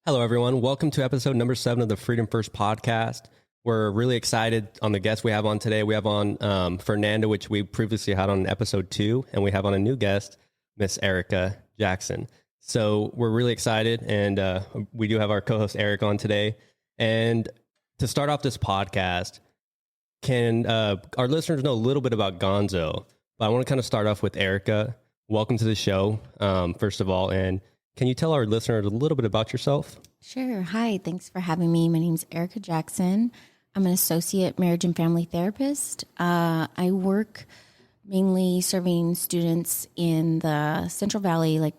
Hello, everyone. Welcome to episode number 7 of the Freedom First podcast. We're really excited on the guest we have on today. We have on Fernando, which we previously had on episode 2, and we have on a new guest, Miss Erika Jackson. So we're really excited, and we do have our co-host Eric on today. And to start off this podcast, can our listeners know a little bit about Gonzo? But I want to kind of start off with Erika. Welcome to the show, first of all, and can you tell our listeners a little bit about yourself? Sure. Hi. Thanks for having me. My name's Erika Jackson. I'm an associate marriage and family therapist. I work mainly serving students in the Central Valley,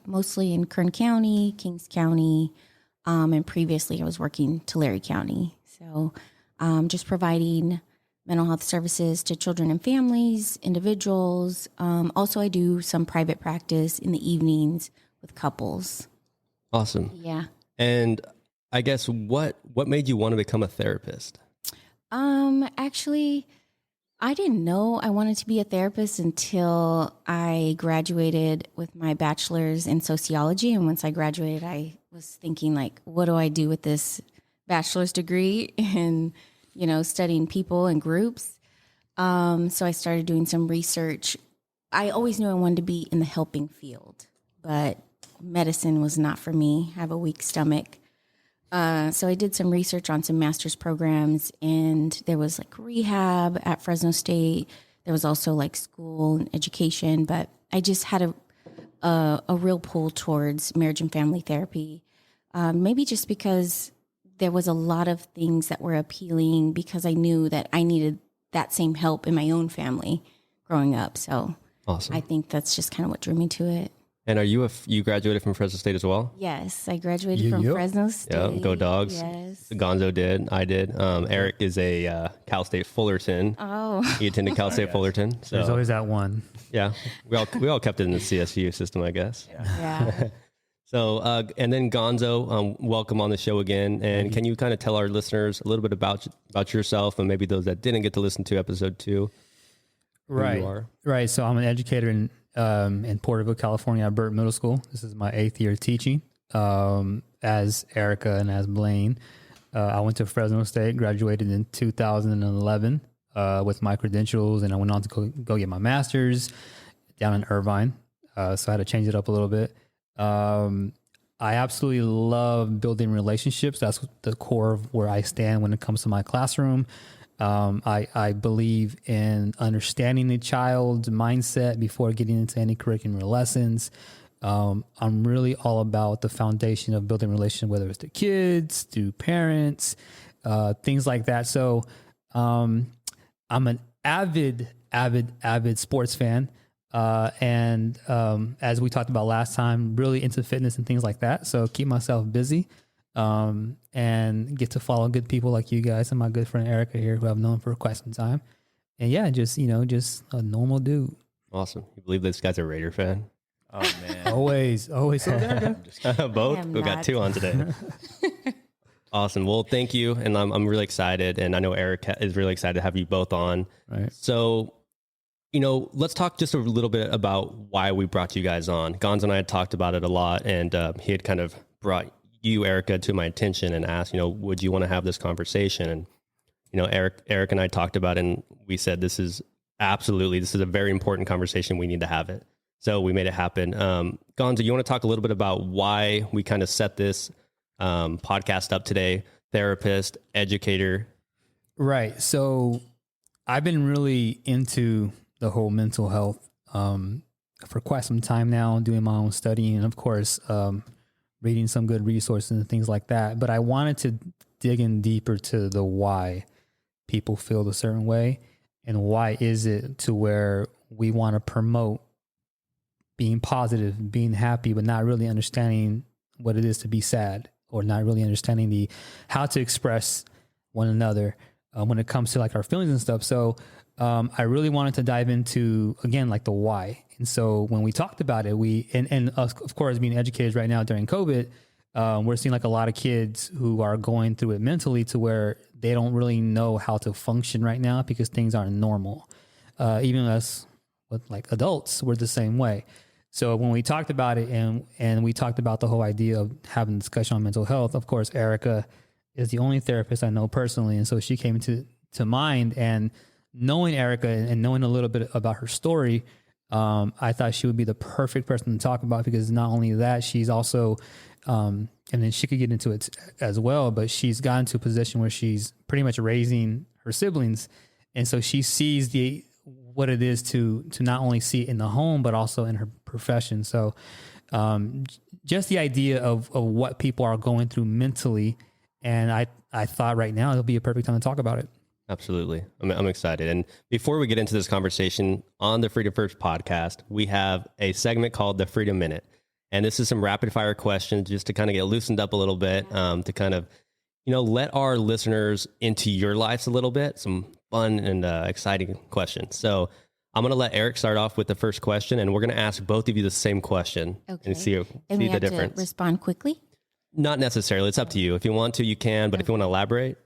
mostly in Kern County, Kings County, and previously I was working Tulare County. So just providing mental health services to children and families, individuals. Also, I do some private practice in the evenings with couples. Awesome. Yeah. And I guess what made you want to become a therapist? Actually, I didn't know I wanted to be a therapist until I graduated with my bachelor's in sociology. And once I graduated, I was thinking what do I do with this bachelor's degree and, studying people and groups. So I started doing some research. I always knew I wanted to be in the helping field, but medicine was not for me. I have a weak stomach. So I did some research on some master's programs, and there was rehab at Fresno State. There was also school and education, but I just had a real pull towards marriage and family therapy. Maybe just because there was a lot of things that were appealing, because I knew that I needed that same help in my own family growing up. So Awesome. I think that's just kind of what drew me to it. And are you you graduated from Fresno State as well? Yes, I graduated from Fresno State. Yeah, go Dogs. Yes. Gonzo did. I did. Eric is a Cal State Fullerton. Oh. He attended Cal State Fullerton. So there's always that one. Yeah, we all kept it in the CSU system, I guess. Yeah. So, and then Gonzo, welcome on the show again. And can you kind of tell our listeners a little bit about yourself, and maybe those that didn't get to listen to episode 2? Right. You are? Right. So I'm an educator in Porterville, California, at Burt Middle School. This is my 8th year teaching, as Erika and as Blaine. I went to Fresno State, graduated in 2011 with my credentials, and I went on to go get my master's down in Irvine. So I had to change it up a little bit. I absolutely love building relationships. That's the core of where I stand when it comes to my classroom. I believe in understanding the child's mindset before getting into any curriculum or lessons. I'm really all about the foundation of building relations, whether it's to kids, to parents, things like that. So I'm an avid sports fan. And as we talked about last time, really into fitness and things like that. So keep myself busy. And get to follow good people like you guys and my good friend Erika here, who I've known for quite some time. And yeah, just a normal dude. Awesome. You believe this guy's a Raider fan? Oh man. Always. Both. We got 2 on today. Awesome. Well, thank you. And I'm really excited. And I know Eric is really excited to have you both on. Right. So, let's talk just a little bit about why we brought you guys on. Gonzo and I had talked about it a lot, and he had kind of brought you, Erika, to my attention and asked, would you want to have this conversation? And, Eric and I talked about it, and we said, this is a very important conversation. We need to have it. So we made it happen. Gonzo, you want to talk a little bit about why we kind of set this podcast up today? Therapist, educator. Right. So I've been really into the whole mental health for quite some time now, doing my own studying, and of course, reading some good resources and things like that. But I wanted to dig in deeper to the why people feel a certain way, and why is it to where we want to promote being positive, being happy, but not really understanding what it is to be sad, or not really understanding how to express one another when it comes to our feelings and stuff. So I really wanted to dive into, again, the why. And so when we talked about it, and of course, being educators right now during COVID, we're seeing a lot of kids who are going through it mentally to where they don't really know how to function right now because things aren't normal. Even us with adults, we're the same way. So when we talked about it and we talked about the whole idea of having a discussion on mental health, of course, Erika is the only therapist I know personally. And so she came to mind, and knowing Erika and knowing a little bit about her story, I thought she would be the perfect person to talk about, because not only that, she's also, and then she could get into it as well, but she's gotten to a position where she's pretty much raising her siblings. And so she sees what it is to not only see it in the home, but also in her profession. So just the idea of what people are going through mentally. And I thought right now it'll be a perfect time to talk about it. Absolutely. I'm excited. And before we get into this conversation on the Freedom First podcast, we have a segment called the Freedom Minute. And this is some rapid fire questions just to kind of get loosened up a little bit, to kind of, let our listeners into your lives a little bit, some fun and exciting questions. So I'm going to let Eric start off with the first question, and we're going to ask both of you the same question and see the difference. To respond quickly? Not necessarily. It's up to you. If you want to, you can, but if you want to elaborate,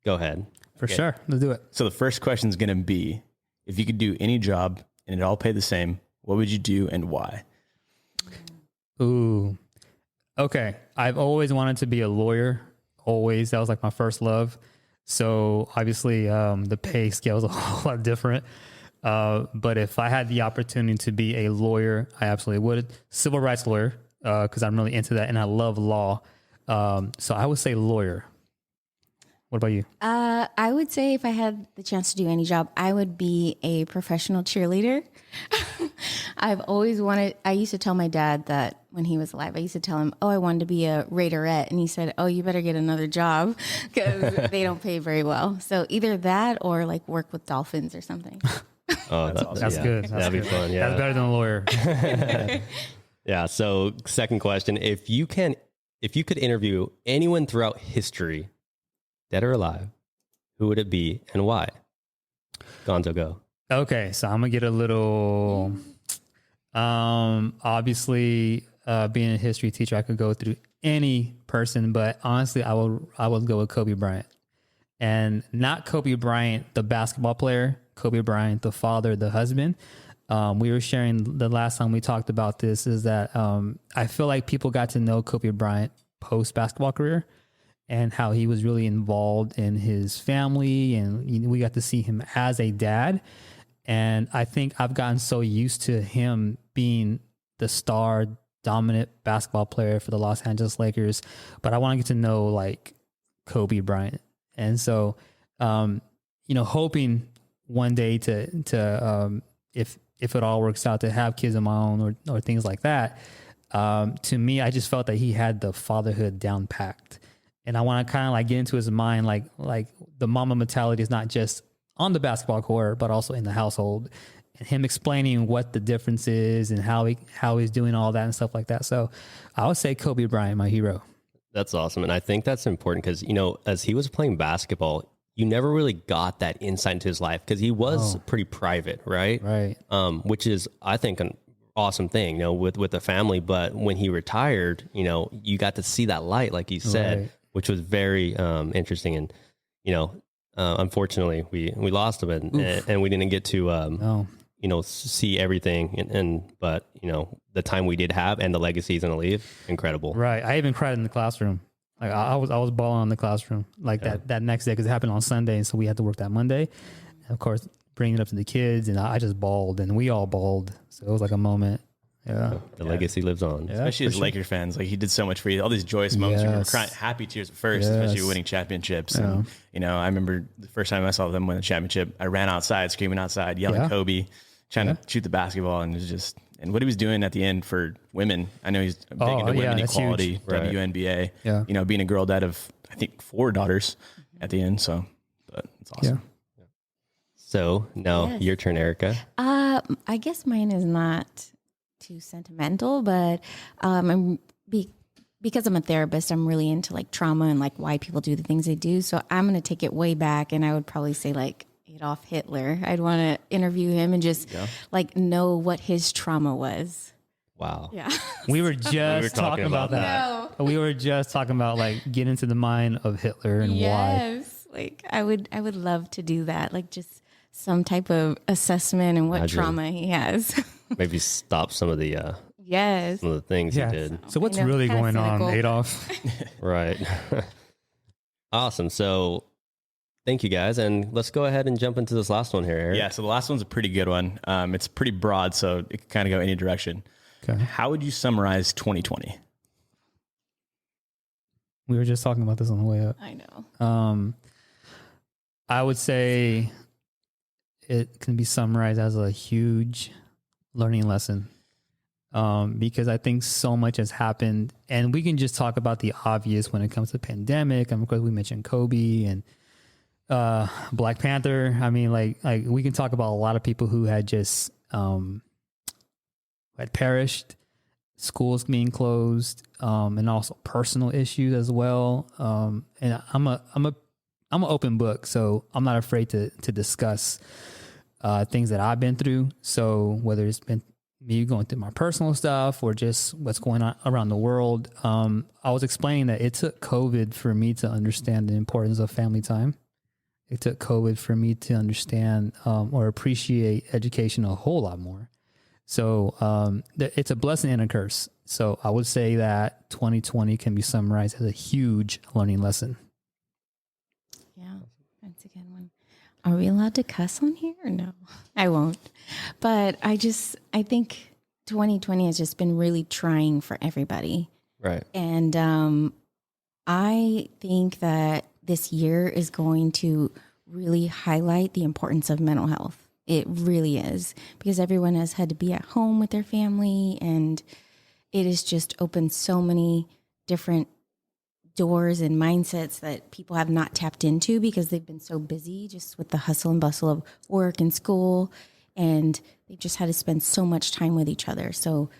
go ahead. For sure. Let's do it. So the first question is going to be, if you could do any job and it all paid the same, what would you do and why? Ooh. Okay. I've always wanted to be a lawyer. Always. That was like my first love. So obviously the pay scale is a whole lot different. But if I had the opportunity to be a lawyer, I absolutely would. Civil rights lawyer, because I'm really into that and I love law. So I would say lawyer. What about you? I would say if I had the chance to do any job, I would be a professional cheerleader. I've always wanted, I used to tell my dad that when he was alive, I used to tell him, I wanted to be a Raiderette. And he said, you better get another job because they don't pay very well. So either that or like work with dolphins or something. Oh, that's awesome. Good. That'd be fun. Yeah. That's better than a lawyer. Yeah. So second question, if you could interview anyone throughout history, dead or alive, who would it be and why? Gonzo, go. Okay, so I'm gonna get a little. Obviously, being a history teacher, I could go through any person, but honestly, I would go with Kobe Bryant, and not Kobe Bryant, the basketball player. Kobe Bryant, the father, the husband. We were sharing the last time we talked about this. Is that I feel like people got to know Kobe Bryant post basketball career, and how he was really involved in his family, and we got to see him as a dad. And I think I've gotten so used to him being the star dominant basketball player for the Los Angeles Lakers, but I want to get to know like Kobe Bryant. And so, hoping one day to if it all works out, to have kids of my own or things like that. To me, I just felt that he had the fatherhood down packed. And I want to kind of like get into his mind, like the mama mentality is not just on the basketball court, but also in the household, and him explaining what the difference is and how he's doing all that and stuff like that. So I would say Kobe Bryant, my hero. That's awesome. And I think that's important because, as he was playing basketball, you never really got that insight into his life because he was pretty private, right? Right. Which is, I think, an awesome thing, with the family. But when he retired, you got to see that light, like you said, Right. which was very interesting. And, unfortunately, we lost him and we didn't get to, see everything. But the time we did have and the legacy he's going to leave, incredible. Right. I even cried in the classroom. Like I was bawling in the classroom that next day because it happened on Sunday. And so we had to work that Monday. And of course, bringing it up to the kids, and I just bawled, and we all bawled. So it was like a moment. Yeah. The legacy lives on. Yeah, especially as Laker fans. Like he did so much for you. All these joyous moments. Yes. We were crying, happy tears at first, especially winning championships. Yeah. And, I remember the first time I saw them win the championship, I ran outside, screaming outside, yelling Kobe, trying to shoot the basketball. And it was just, and what he was doing at the end for women. I know he's big into women equality, WNBA, being a girl dad of, I think, 4 daughters at the end. So, but it's awesome. Yeah. So now your turn, Erika. I guess mine is not too sentimental, but because I'm a therapist, I'm really into like trauma and like why people do the things they do. So I'm going to take it way back, and I would probably say like Adolf Hitler. I'd want to interview him and just like know what his trauma was. Wow. Yeah. We were just talking about that. No. We were just talking about like getting into the mind of Hitler and why. Yes. Like I would love to do that. Like just some type of assessment and what trauma he has. Maybe stop some of the Yes. some of the things he did. So what's I know, really kinda going on, cynical. Adolph? Right. Awesome. So thank you guys. And let's go ahead and jump into this last one here, Eric. Yeah, so the last one's a pretty good one. It's pretty broad, so it can kind of go any direction. Okay. How would you summarize 2020? We were just talking about this on the way up. I know. I would say it can be summarized as a huge learning lesson. Because I think so much has happened, and we can just talk about the obvious when it comes to pandemic. And of course we mentioned Kobe and Black Panther. I mean, like we can talk about a lot of people who had just had perished, schools being closed, and also personal issues as well. And I'm an open book, so I'm not afraid to discuss things that I've been through. So whether it's been me going through my personal stuff or just what's going on around the world, I was explaining that it took COVID for me to understand the importance of family time. It took COVID for me to understand or appreciate education a whole lot more. So it's a blessing and a curse. So I would say that 2020 can be summarized as a huge learning lesson. Yeah, that's a good one. Are we allowed to cuss on here or no? I won't. But I think 2020 has just been really trying for everybody. Right. And I think that this year is going to really highlight the importance of mental health. It really is, because everyone has had to be at home with their family, and it has just opened so many different doors and mindsets that people have not tapped into because they've been so busy just with the hustle and bustle of work and school, and they've just had to spend so much time with each other. So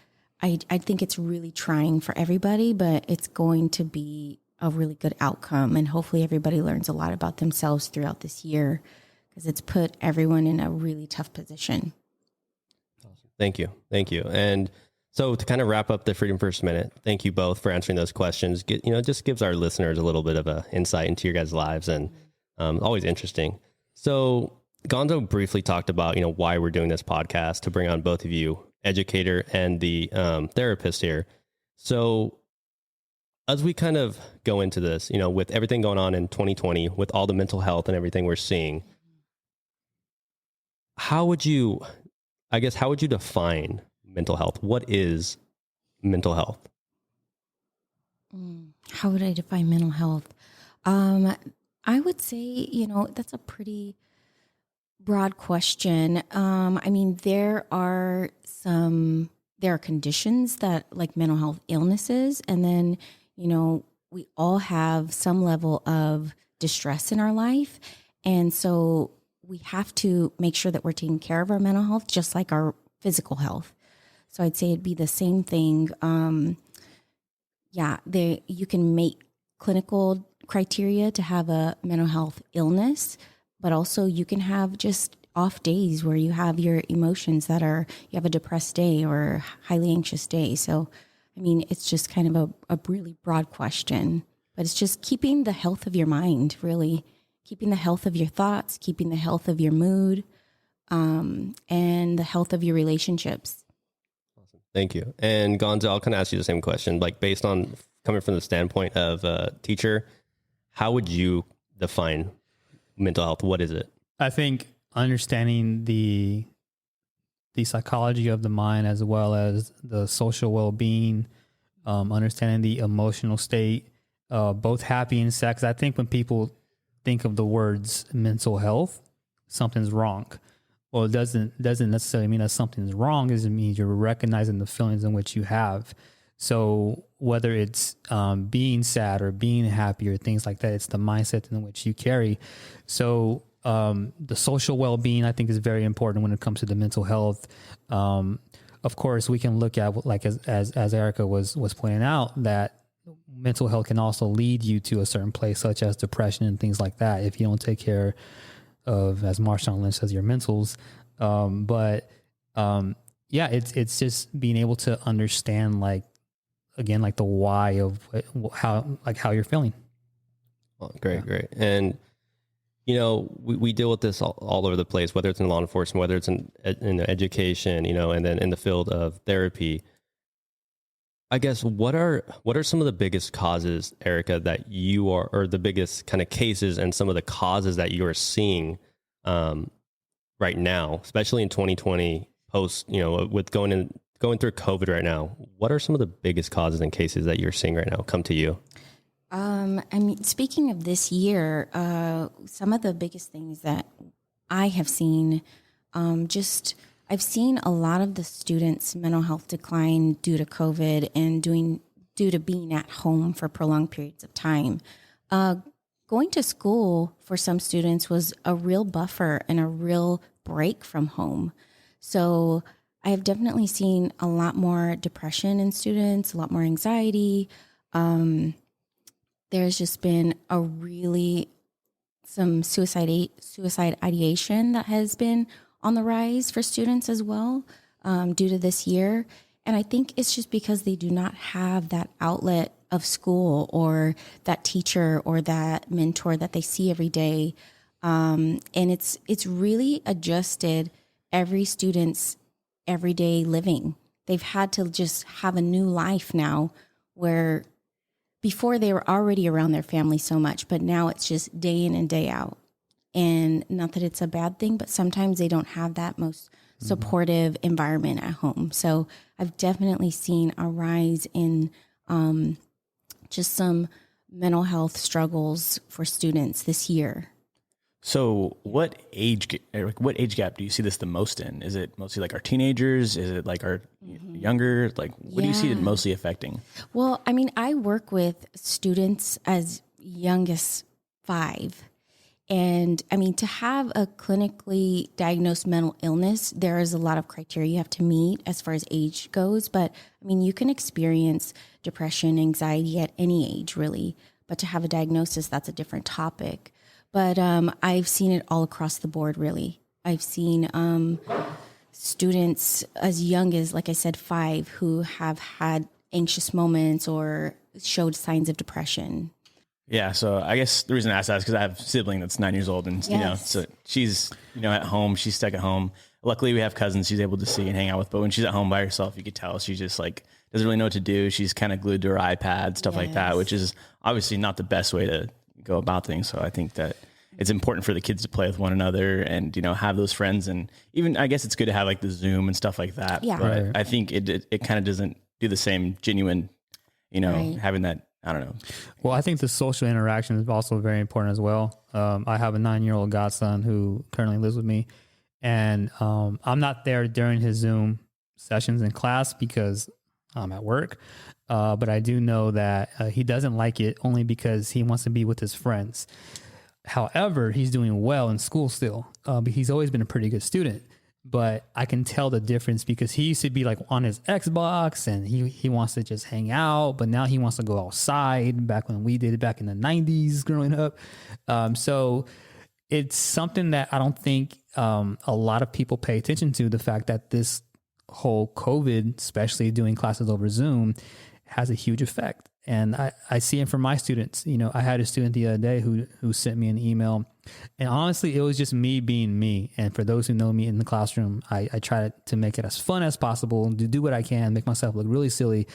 I think it's really trying for everybody, but it's going to be a really good outcome, and hopefully everybody learns a lot about themselves throughout this year, because it's put everyone in a really tough position. Awesome. Thank you. And so to kind of wrap up the Freedom First Minute, thank you both for answering those questions. Just gives our listeners a little bit of a insight into your guys' lives, and always interesting. So Gonzo briefly talked about, why we're doing this podcast, to bring on both of you, Educator and the therapist here. So as we kind of go into this, with everything going on in 2020, with all the mental health and everything we're seeing, how would you define mental health? What is mental health? How would I define mental health? I would say, that's a pretty broad question. I mean, there are conditions that, like mental health illnesses, and then, we all have some level of distress in our life. And so we have to make sure that we're taking care of our mental health, just like our physical health. So I'd say it'd be the same thing. You can make clinical criteria to have a mental health illness, but also you can have just off days where you have your emotions you have a depressed day or highly anxious day. So, I mean, it's just kind of a really broad question, but it's just keeping the health of your mind, really keeping the health of your thoughts, keeping the health of your mood, and the health of your relationships. Awesome. Thank you. And Gonzo, I'll kind of ask you the same question, like based on coming from the standpoint of a teacher, how would you define mental health? What is it? I think understanding the psychology of the mind, as well as the social well-being, understanding the emotional state, both happy and sad. 'Cause I think when people think of the words mental health, something's wrong. Well, it doesn't necessarily mean that something's wrong. It means you're recognizing the feelings in which you have. So whether it's being sad or being happy or things like that, it's the mindset in which you carry. So the social well-being, I think, is very important when it comes to the mental health. Of course, we can look at, like as Erika was pointing out, that mental health can also lead you to a certain place, such as depression and things like that, if you don't take care of, as Marshawn Lynch says, your mentals. It's just being able to understand, like the why of how you're feeling. Well, great. And we deal with this all over the place, whether it's in law enforcement, whether it's in education, and then in the field of therapy. I guess what are some of the biggest causes, Erika, that you are, or the biggest kind of cases and some of the causes that you are seeing right now, especially in 2020, post, with going through COVID right now? What are some of the biggest causes and cases that you're seeing right now come to you? I mean, speaking of this year, some of the biggest things that I have seen, I've seen a lot of the students' mental health decline due to COVID and due to being at home for prolonged periods of time. Going to school for some students was a real buffer and a real break from home. So I have definitely seen a lot more depression in students, a lot more anxiety. There's just been some suicide ideation that has been on the rise for students as well, due to this year. And I think it's just because they do not have that outlet of school or that teacher or that mentor that they see every day. And it's really adjusted every student's everyday living. They've had to just have a new life now, where before they were already around their family so much, but now it's just day in and day out. And not that it's a bad thing, but sometimes they don't have that most supportive environment at home. So I've definitely seen a rise in just some mental health struggles for students this year. So what age gap do you see this the most in? Is it mostly like our teenagers? Is it like our younger? Like, what do you see it mostly affecting? Well, I mean, I work with students as young as 5. And I mean, to have a clinically diagnosed mental illness, there is a lot of criteria you have to meet as far as age goes. But I mean, you can experience depression, anxiety at any age, really. But to have a diagnosis, that's a different topic. But I've seen it all across the board, really. I've seen students as young as, like I said, 5 who have had anxious moments or showed signs of depression. Yeah, so I guess the reason I asked that is because I have a sibling that's 9 years old, and so she's at home, she's stuck at home. Luckily, we have cousins she's able to see and hang out with, but when she's at home by herself, you could tell she just like doesn't really know what to do. She's kind of glued to her iPad, stuff like that, which is obviously not the best way to go about things. So I think that it's important for the kids to play with one another and have those friends, and even I guess it's good to have like the Zoom and stuff like that. Yeah, but I think it kind of doesn't do the same genuine, having that. I don't know. Well, I think the social interaction is also very important as well. I have a 9-year-old godson who currently lives with me, and I'm not there during his Zoom sessions in class because I'm at work. But I do know that he doesn't like it only because he wants to be with his friends. However, he's doing well in school still. But he's always been a pretty good student. But I can tell the difference because he used to be like on his Xbox and he wants to just hang out, but now he wants to go outside back when we did it back in the 90s growing up. So it's something that I don't think a lot of people pay attention to, the fact that this whole COVID, especially doing classes over Zoom, has a huge effect. And I see it from my students. I had a student the other day who sent me an email, and honestly, it was just me being me. And for those who know me in the classroom, I try to make it as fun as possible and to do what I can, make myself look really silly.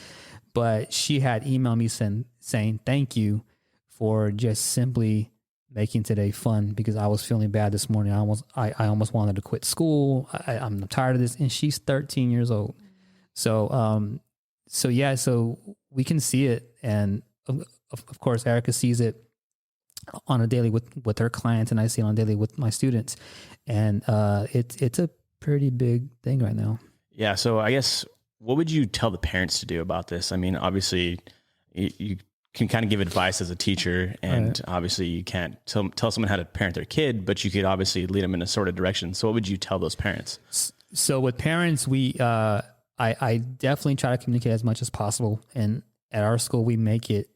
But she had emailed me saying, thank you for just simply making today fun, because I was feeling bad this morning. I almost wanted to quit school. I'm tired of this. And she's 13 years old. So we can see it. And of course, Erika sees it on a daily with her clients, and I see it on a daily with my students. And it's a pretty big thing right now. Yeah. So I guess, what would you tell the parents to do about this? I mean, obviously you can kind of give advice as a teacher, and obviously you can't tell someone how to parent their kid, but you could obviously lead them in a sort of direction. So what would you tell those parents? So with parents, I definitely try to communicate as much as possible. And at our school, we make it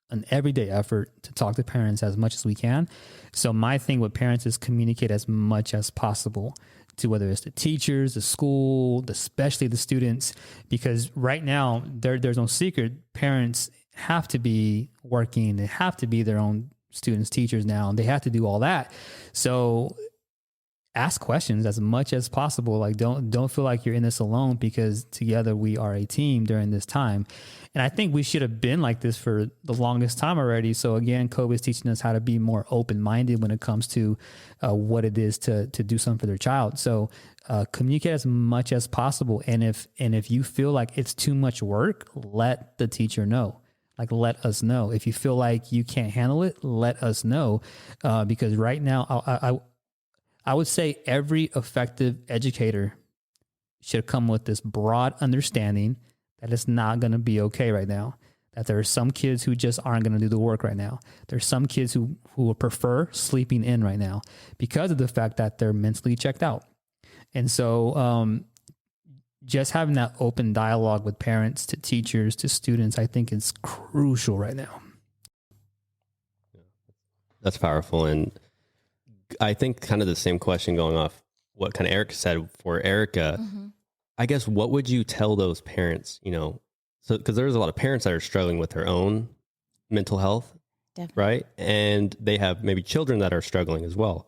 an everyday effort to talk to parents as much as we can. So my thing with parents is communicate as much as possible to, whether it's the teachers, the school, especially the students, because right now there's no secret. Parents have to be working. They have to be their own students' teachers now. They have to do all that. So ask questions as much as possible. Like don't feel like you're in this alone, because together we are a team during this time. And I think we should have been like this for the longest time already. So again, COVID is teaching us how to be more open-minded when it comes to what it is to do something for their child. So communicate as much as possible. And if you feel like it's too much work, let the teacher know. Like, let us know. If you feel like you can't handle it, let us know. Because right now, I would say every effective educator should come with this broad understanding that it's not going to be okay right now. That there are some kids who just aren't going to do the work right now. There's some kids who would prefer sleeping in right now because of the fact that they're mentally checked out. And so just having that open dialogue with parents, to teachers, to students, I think is crucial right now. That's powerful. And I think kind of the same question going off what kind of Erika said for Erika, I guess, what would you tell those parents, you know, so, cause there's a lot of parents that are struggling with their own mental health, Definitely. right? And they have maybe children that are struggling as well.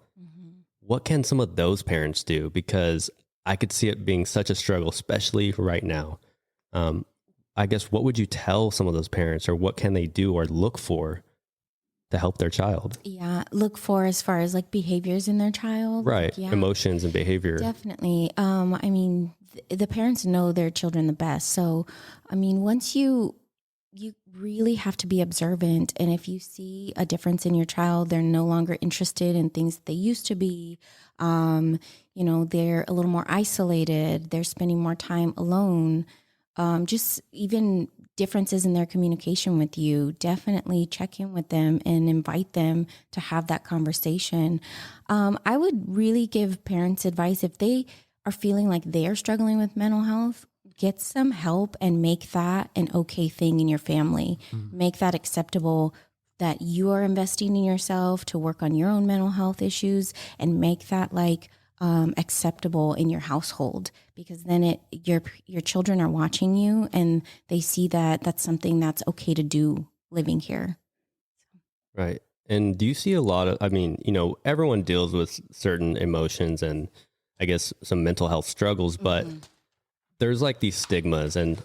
What can some of those parents do? Because I could see it being such a struggle, especially right now. I guess, what would you tell some of those parents, or what can they do or look for to help their child? Yeah, look for as far as like behaviors in their child. Right. Yeah, Emotions and behavior. definitely. I mean, the parents know their children the best. So, I mean, once you really have to be observant. And if you see a difference in your child, they're no longer interested in things that they used to be. You know, they're a little more isolated. They're spending more time alone. Just even differences in their communication with you, definitely check in with them and invite them to have that conversation. I would really give parents advice if they are feeling like they're struggling with mental health. Get some help and make that an okay thing in your family. Make that acceptable, that you are investing in yourself to work on your own mental health issues, and make that like acceptable in your household, because then your children are watching you and they see that that's something that's okay to do living here. Right. And do you see a lot of, I mean, you know, everyone deals with certain emotions and I guess some mental health struggles, but there's like these stigmas, and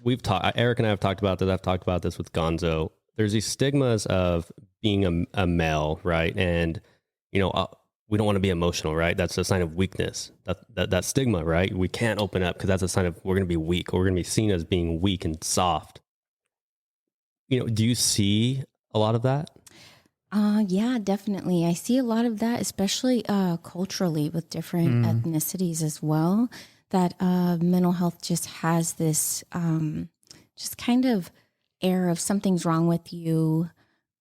Eric and I have talked about this. I've talked about this with Gonzo. There's these stigmas of being a male, right? And, you know, we don't want to be emotional, right? That's a sign of weakness. That stigma, right? We can't open up because that's a sign of we're going to be weak, or we're going to be seen as being weak and soft. You know, do you see a lot of that? Yeah, definitely. I see a lot of that, especially culturally with different ethnicities as well, that mental health just has this just kind of air of something's wrong with you,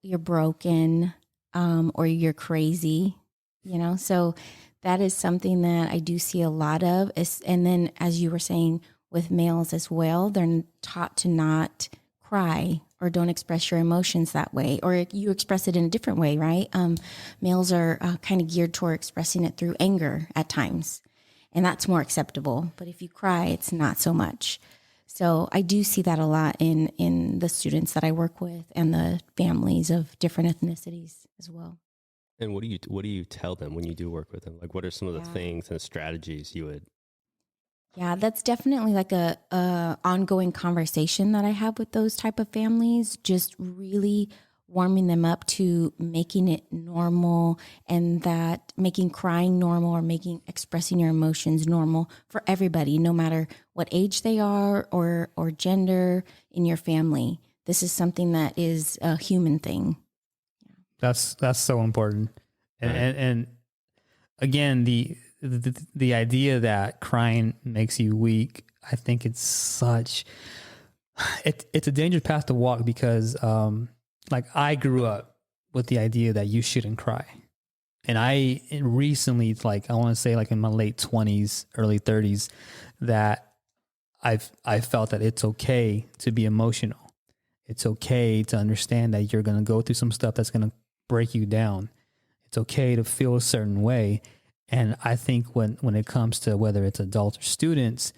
you're broken, or you're crazy, you know? So that is something that I do see a lot of. And then, as you were saying, with males as well, they're taught to not cry or don't express your emotions that way, or you express it in a different way, right? Males are kind of geared toward expressing it through anger at times, and that's more acceptable. But if you cry, it's not so much. So I do see that a lot in the students that I work with and the families of different ethnicities as well. And what do you tell them when you do work with them? Like, what are some of the things and strategies you would? Yeah, that's definitely like a ongoing conversation that I have with those type of families, just really warming them up to making it normal, and that making crying normal, or making expressing your emotions normal for everybody, no matter what age they are or gender in your family. This is something that is a human thing. That's so important. And again, the idea that crying makes you weak, I think it's a dangerous path to walk, because like I grew up with the idea that you shouldn't cry. And I recently, like I want to say like in my late 20s, early 30s, that I felt that it's okay to be emotional. It's okay to understand that you're going to go through some stuff that's going to break you down. It's okay to feel a certain way. And I think when it comes to whether it's adults or students,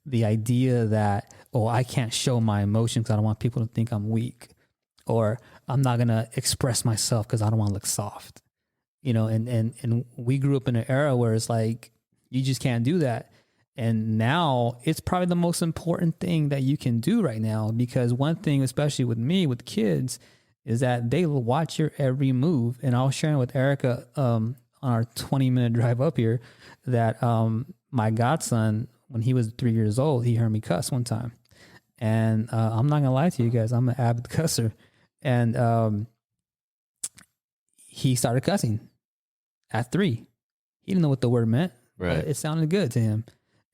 the idea that, oh, I can't show my emotions because I don't want people to think I'm weak, or I'm not going to express myself because I don't want to look soft. and we grew up in an era where it's like, you just can't do that. And now it's probably the most important thing that you can do right now, because one thing, especially with me, with kids, is that they will watch your every move. And I was sharing with Erika on our 20-minute drive up here that my godson, when he was 3 years old, he heard me cuss one time. And I'm not going to lie to you guys, I'm an avid cusser. And he started cussing at 3. He didn't know what the word meant, right? But it sounded good to him.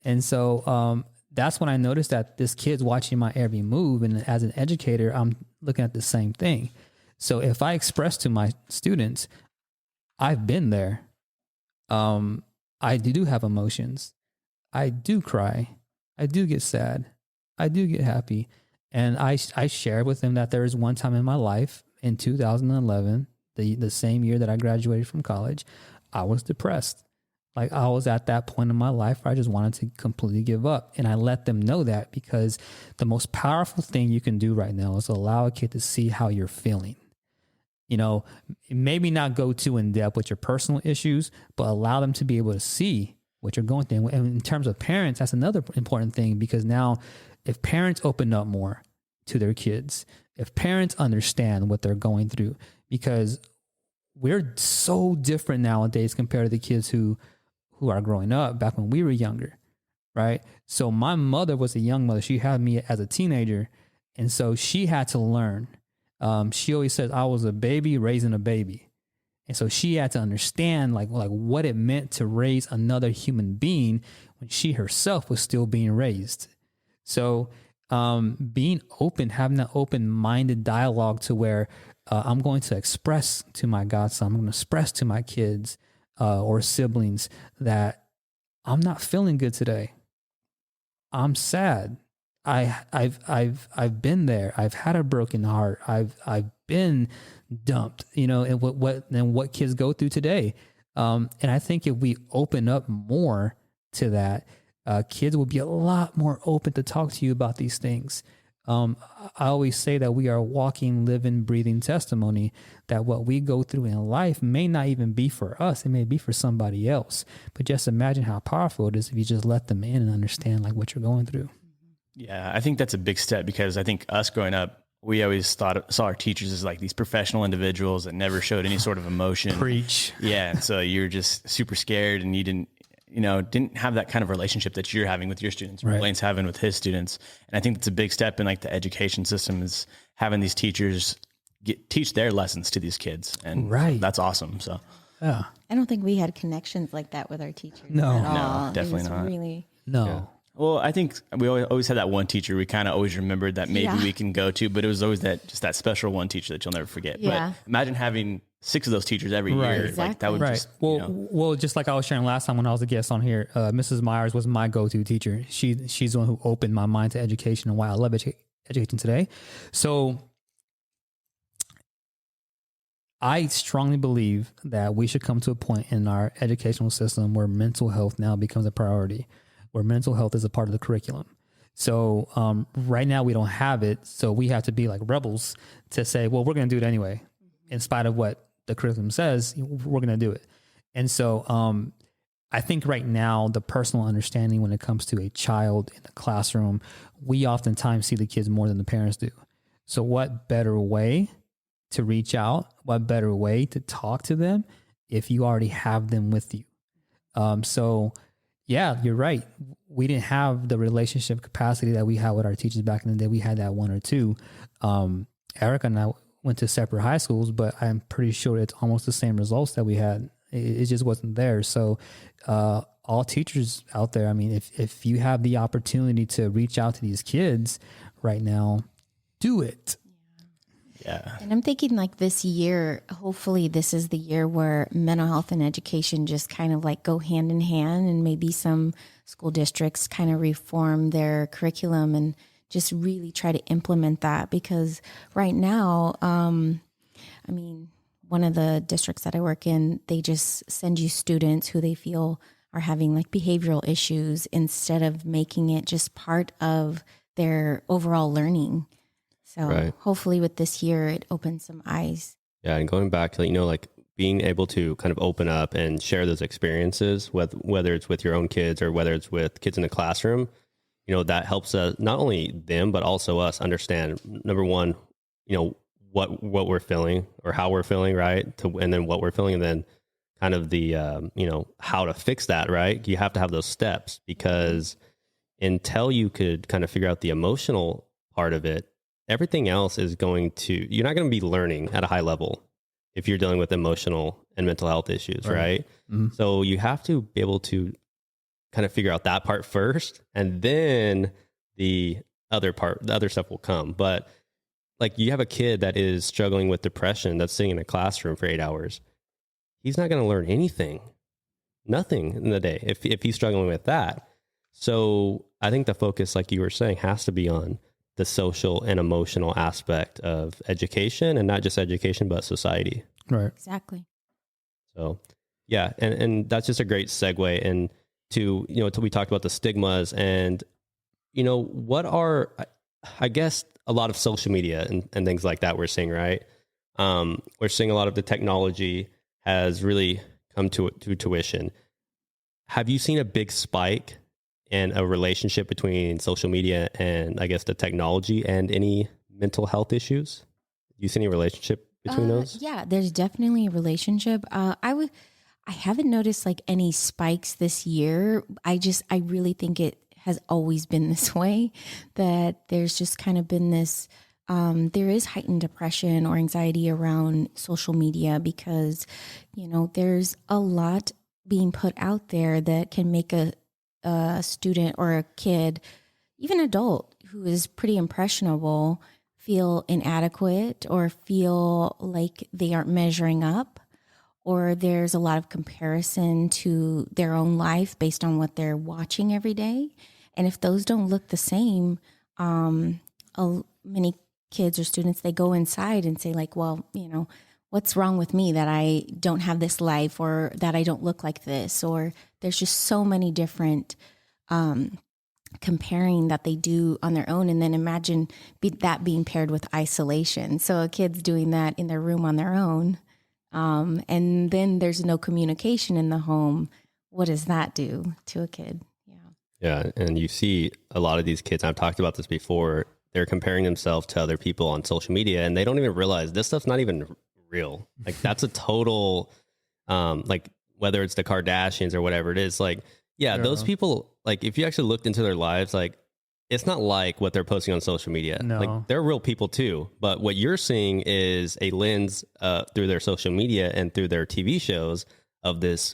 And so that's when I noticed that this kid's watching my every move. And as an educator, I'm looking at the same thing. So if I express to my students, I've been there. I do have emotions. I do cry. I do get sad. I do get happy. And I share with them that there was one time in my life in 2011, the same year that I graduated from college, I was depressed. Like, I was at that point in my life where I just wanted to completely give up. And I let them know that, because the most powerful thing you can do right now is allow a kid to see how you're feeling. Maybe not go too in depth with your personal issues, but allow them to be able to see what you're going through. And in terms of parents, that's another important thing, because now if parents open up more to their kids, if parents understand what they're going through, because we're so different nowadays compared to the kids who are growing up back when we were younger, right? So my mother was a young mother. She had me as a teenager. And so she had to learn. She always says I was a baby raising a baby. And so she had to understand like what it meant to raise another human being when she herself was still being raised. So being open, having that open-minded dialogue to where I'm going to express to my godson, I'm going to express to my kids or siblings that I'm not feeling good today. I'm sad. I've been there. I've had a broken heart. I've been dumped, and what kids go through today. And I think if we open up more to that, kids will be a lot more open to talk to you about these things. I always say that we are a walking, living, breathing testimony that what we go through in life may not even be for us. It may be for somebody else. But just imagine how powerful it is if you just let them in and understand like what you're going through. Yeah, I think that's a big step, because I think us growing up, we always saw our teachers as like these professional individuals that never showed any sort of emotion. Preach. Yeah. And so you're just super scared, and you didn't have that kind of relationship that you're having with your students, right? Blaine's having with his students. And I think that's a big step in like the education system, is having these teachers teach their lessons to these kids. And that's awesome. So yeah, I don't think we had connections like that with our teachers. No, definitely not. Really, no. Yeah. Well, I think we always had that one teacher we kind of always remembered that maybe we can go to, but it was always that special one teacher that you'll never forget. Yeah. But imagine having 6 of those teachers every year. Exactly. Like that would just, well, just like I was sharing last time when I was a guest on here, Mrs. Myers was my go-to teacher. She's the one who opened my mind to education and why I love education today. So I strongly believe that we should come to a point in our educational system where mental health now becomes a priority, where mental health is a part of the curriculum. So right now we don't have it. So we have to be like rebels to say, well, we're going to do it anyway. In spite of what the curriculum says, we're going to do it. And so I think right now the personal understanding when it comes to a child in the classroom, we oftentimes see the kids more than the parents do. So what better way to reach out? What better way to talk to them if you already have them with you? So yeah, you're right. We didn't have the relationship capacity that we had with our teachers back in the day. We had that one or two. Erika and I went to separate high schools, but I'm pretty sure it's almost the same results that we had. It just wasn't there. So all teachers out there, I mean, if you have the opportunity to reach out to these kids right now, do it. Yeah. And I'm thinking like this year, hopefully this is the year where mental health and education just kind of like go hand in hand, and maybe some school districts kind of reform their curriculum and just really try to implement that. Because right now, I mean, one of the districts that I work in, they just send you students who they feel are having like behavioral issues instead of making it just part of their overall learning. So hopefully with this year, it opens some eyes. Yeah. And going back to, like being able to kind of open up and share those experiences, whether it's with your own kids or whether it's with kids in the classroom, that helps us, not only them, but also us understand, number one, what we're feeling or how we're feeling, right? And then what we're feeling, and then kind of the, how to fix that, right? You have to have those steps, because until you could kind of figure out the emotional part of it, everything else is you're not going to be learning at a high level if you're dealing with emotional and mental health issues, right? Mm-hmm. So you have to be able to kind of figure out that part first, and then the other stuff will come. But like, you have a kid that is struggling with depression that's sitting in a classroom for 8 hours. He's not going to learn nothing in the day if he's struggling with that. So I think the focus, like you were saying, has to be on the social and emotional aspect of education, and not just education, but society. Right. Exactly. So yeah. And that's just a great segue into, until we talked about the stigmas and, what are, I guess, a lot of social media and things like that we're seeing, right? We're seeing a lot of the technology has really come to tuition. Have you seen a big spike in a relationship between social media and, I guess, the technology and any mental health issues? Do you see any relationship between those? Yeah, there's definitely a relationship. I haven't noticed like any spikes this year. I really think it has always been this way, that there's just kind of been this, there is heightened depression or anxiety around social media, because, there's a lot being put out there that can make a student or a kid, even adult who is pretty impressionable, feel inadequate or feel like they aren't measuring up, or there's a lot of comparison to their own life based on what they're watching every day. And if those don't look the same, many kids or students, they go inside and say like, well, what's wrong with me that I don't have this life, or that I don't look like this, or there's just so many different comparing that they do on their own. And then imagine that being paired with isolation. So a kid's doing that in their room on their own. And then there's no communication in the home. What does that do to a kid? Yeah. And you see a lot of these kids, I've talked about this before, they're comparing themselves to other people on social media, and they don't even realize this stuff's not even real. Like, that's a total, like, whether it's the Kardashians or whatever it is, like, yeah, those people, like, if you actually looked into their lives, like, it's not like what they're posting on social media. No. Like, they're real people too. But what you're seeing is a lens through their social media and through their TV shows of this,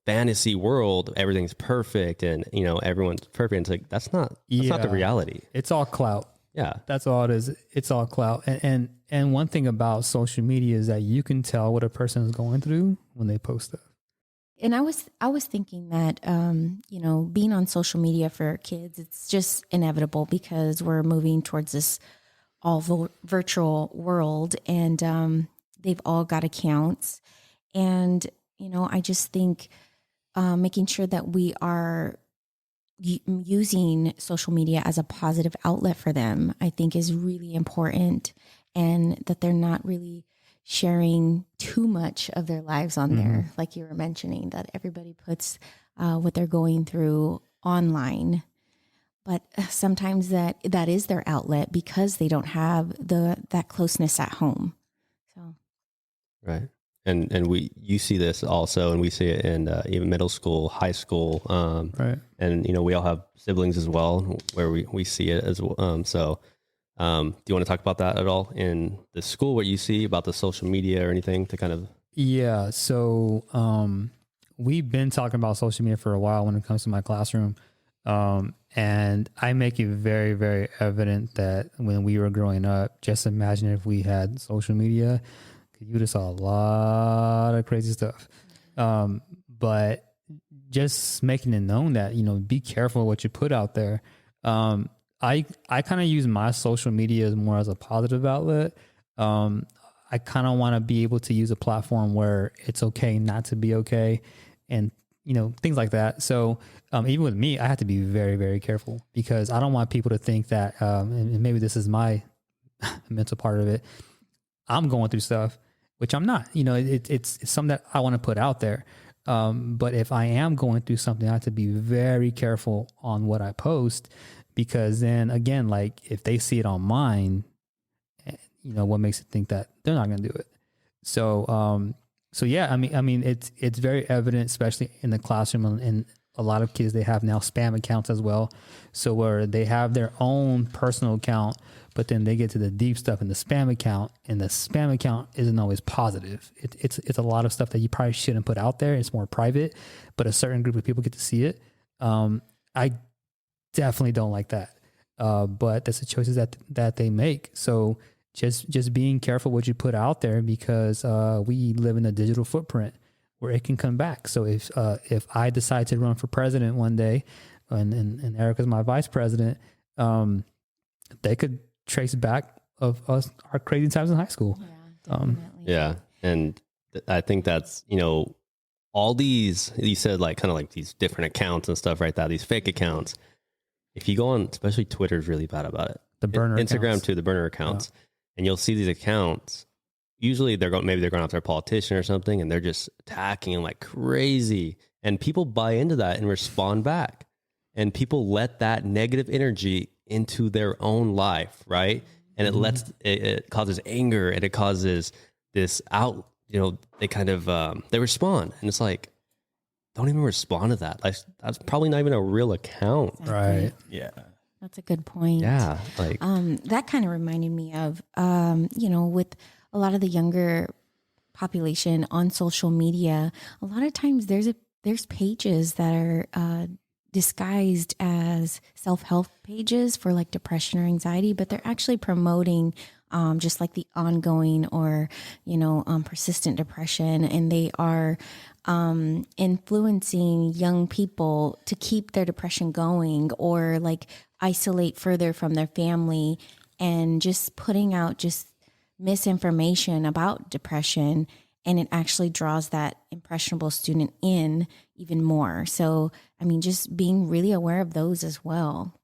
fantasy world. Everything's perfect, and everyone's perfect. And it's like, that's not the reality. It's all clout. Yeah, that's all it is. It's all clout. And one thing about social media is that you can tell what a person is going through when they post stuff. And I was thinking that being on social media for kids, it's just inevitable, because we're moving towards this all virtual world, and they've all got accounts. And I just think making sure that we are using social media as a positive outlet for them, I think, is really important, and that they're not really sharing too much of their lives on there. Like you were mentioning, that everybody puts what they're going through online, but sometimes that is their outlet, because they don't have that closeness at home. So, right. And you see this also, and we see it in even middle school, high school, right. And we all have siblings as well, where we see it as well. So, do you want to talk about that at all in the school, what you see about the social media or anything to kind of? Yeah. So we've been talking about social media for a while when it comes to my classroom, and I make it very, very evident that when we were growing up, just imagine if we had social media. You just saw a lot of crazy stuff. But just making it known that, be careful what you put out there. I kind of use my social media as more as a positive outlet. I kind of want to be able to use a platform where it's okay not to be okay, and, things like that. So even with me, I have to be very, very careful, because I don't want people to think that, and maybe this is my mental part of it, I'm going through stuff which I'm not. You know, it's something that I want to put out there. But if I am going through something, I have to be very careful on what I post, because then again, like if they see it on mine, you know, what makes it think that they're not going to do it? So, so yeah, I mean, it's very evident, especially in the classroom, and a lot of kids, they have now spam accounts as well. So where they have their own personal account, but then they get to the deep stuff in the spam account, and the spam account isn't always positive. It's a lot of stuff that you probably shouldn't put out there. It's more private, but a certain group of people get to see it. I definitely don't like that. But that's the choices that they make. So just being careful what you put out there, because we live in a digital footprint where it can come back. So if I decide to run for president one day, and Erika's my vice president, they could trace back of us, our crazy times in high school. Yeah, definitely. Yeah. And I think that's, you know, all these, you said like kind of like these different accounts and stuff like that, these fake accounts. If you go on, especially Twitter is really bad about it. The burner Instagram accounts. too, the burner accounts. Yeah. And you'll see these accounts. Usually maybe they're going after a politician or something, and they're just attacking like crazy. And people buy into that and respond back. And people let that negative energy into their own life, right? And it causes anger, and it causes this they kind of they respond, and it's like, don't even respond to that. Like, that's probably not even a real account. Exactly. Right. Yeah. That's a good point. Yeah. Like that kind of reminded me of, with a lot of the younger population on social media, a lot of times there's pages that are disguised as self-help pages for like depression or anxiety, but they're actually promoting just like the ongoing or, persistent depression. And they are influencing young people to keep their depression going, or like isolate further from their family, and just putting out just misinformation about depression. And it actually draws that impressionable student in even more. So, I mean, just being really aware of those as well.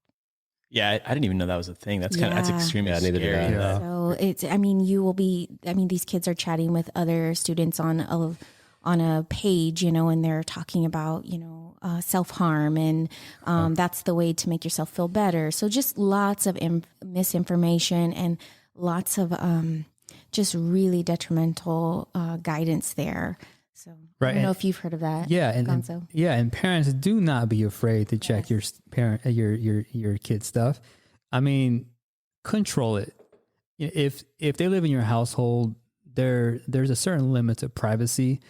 Yeah, I didn't even know that was a thing. That's that's extremely scary. Yeah. So these kids are chatting with other students on a page, and they're talking about, self-harm, and that's the way to make yourself feel better. So just lots of misinformation and lots of just really detrimental guidance there. So I don't know if you've heard of that. Yeah, Gonzo. And parents, do not be afraid to check your kid's stuff. I mean, control it. If they live in your household, there's a certain limit to privacy,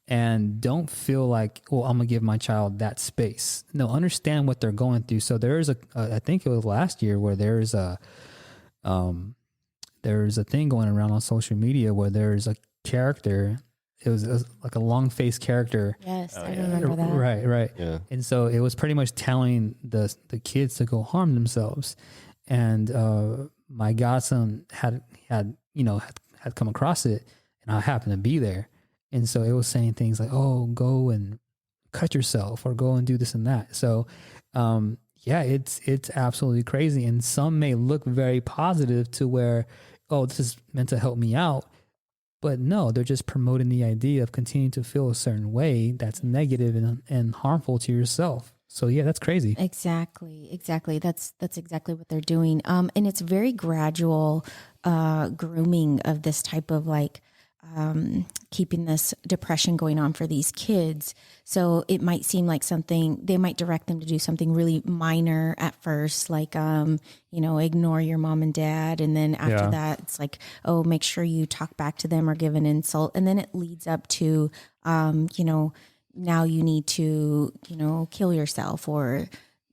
and don't feel like, well, I'm gonna give my child that space. No, understand what they're going through. So there's I think it was last year where there's a thing going around on social media where there's a character. It was like a long-faced character. Yes, I remember that. Right. Yeah. And so it was pretty much telling the kids to go harm themselves. And my godson had come across it, and I happened to be there. And so it was saying things like, "Oh, go and cut yourself, or go and do this and that." So, it's absolutely crazy. And some may look very positive to where, oh, this is meant to help me out. But no, they're just promoting the idea of continuing to feel a certain way that's negative and harmful to yourself. So yeah, that's crazy. Exactly. That's exactly what they're doing. And it's very gradual grooming of this type of like keeping this depression going on for these kids. So it might seem like something, they might direct them to do something really minor at first, like, ignore your mom and dad. And then after that, it's like, oh, make sure you talk back to them or give an insult. And then it leads up to, now you need to, kill yourself or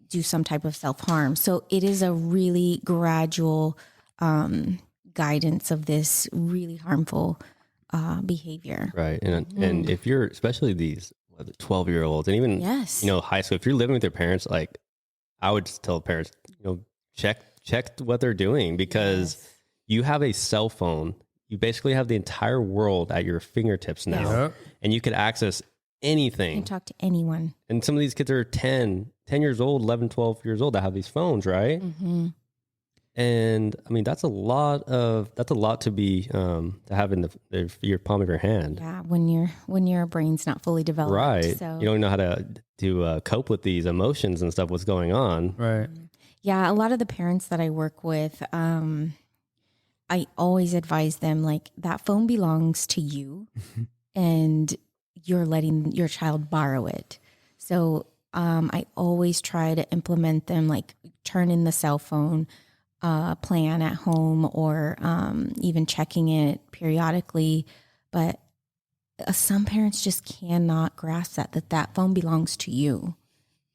do some type of self-harm. So it is a really gradual guidance of this really harmful behavior. Right. And if you're, especially these 12-year-olds and even, high school, if you're living with your parents, like I would just tell parents, check what they're doing, because you have a cell phone. You basically have the entire world at your fingertips now, and you could access anything. You can talk to anyone. And some of these kids are 10 years old, 11, 12 years old that have these phones, right? Mm-hmm. And I mean, that's a lot to be, to have in your palm of your hand. Yeah. When your brain's not fully developed. Right. So You don't know how to cope with these emotions and stuff, what's going on. Right. yeah, a lot of the parents that I work with, I always advise them, like, that phone belongs to you and you're letting your child borrow it. So I always try to implement them, like turn in the cell phone plan at home, or even checking it periodically. But some parents just cannot grasp that phone belongs to you.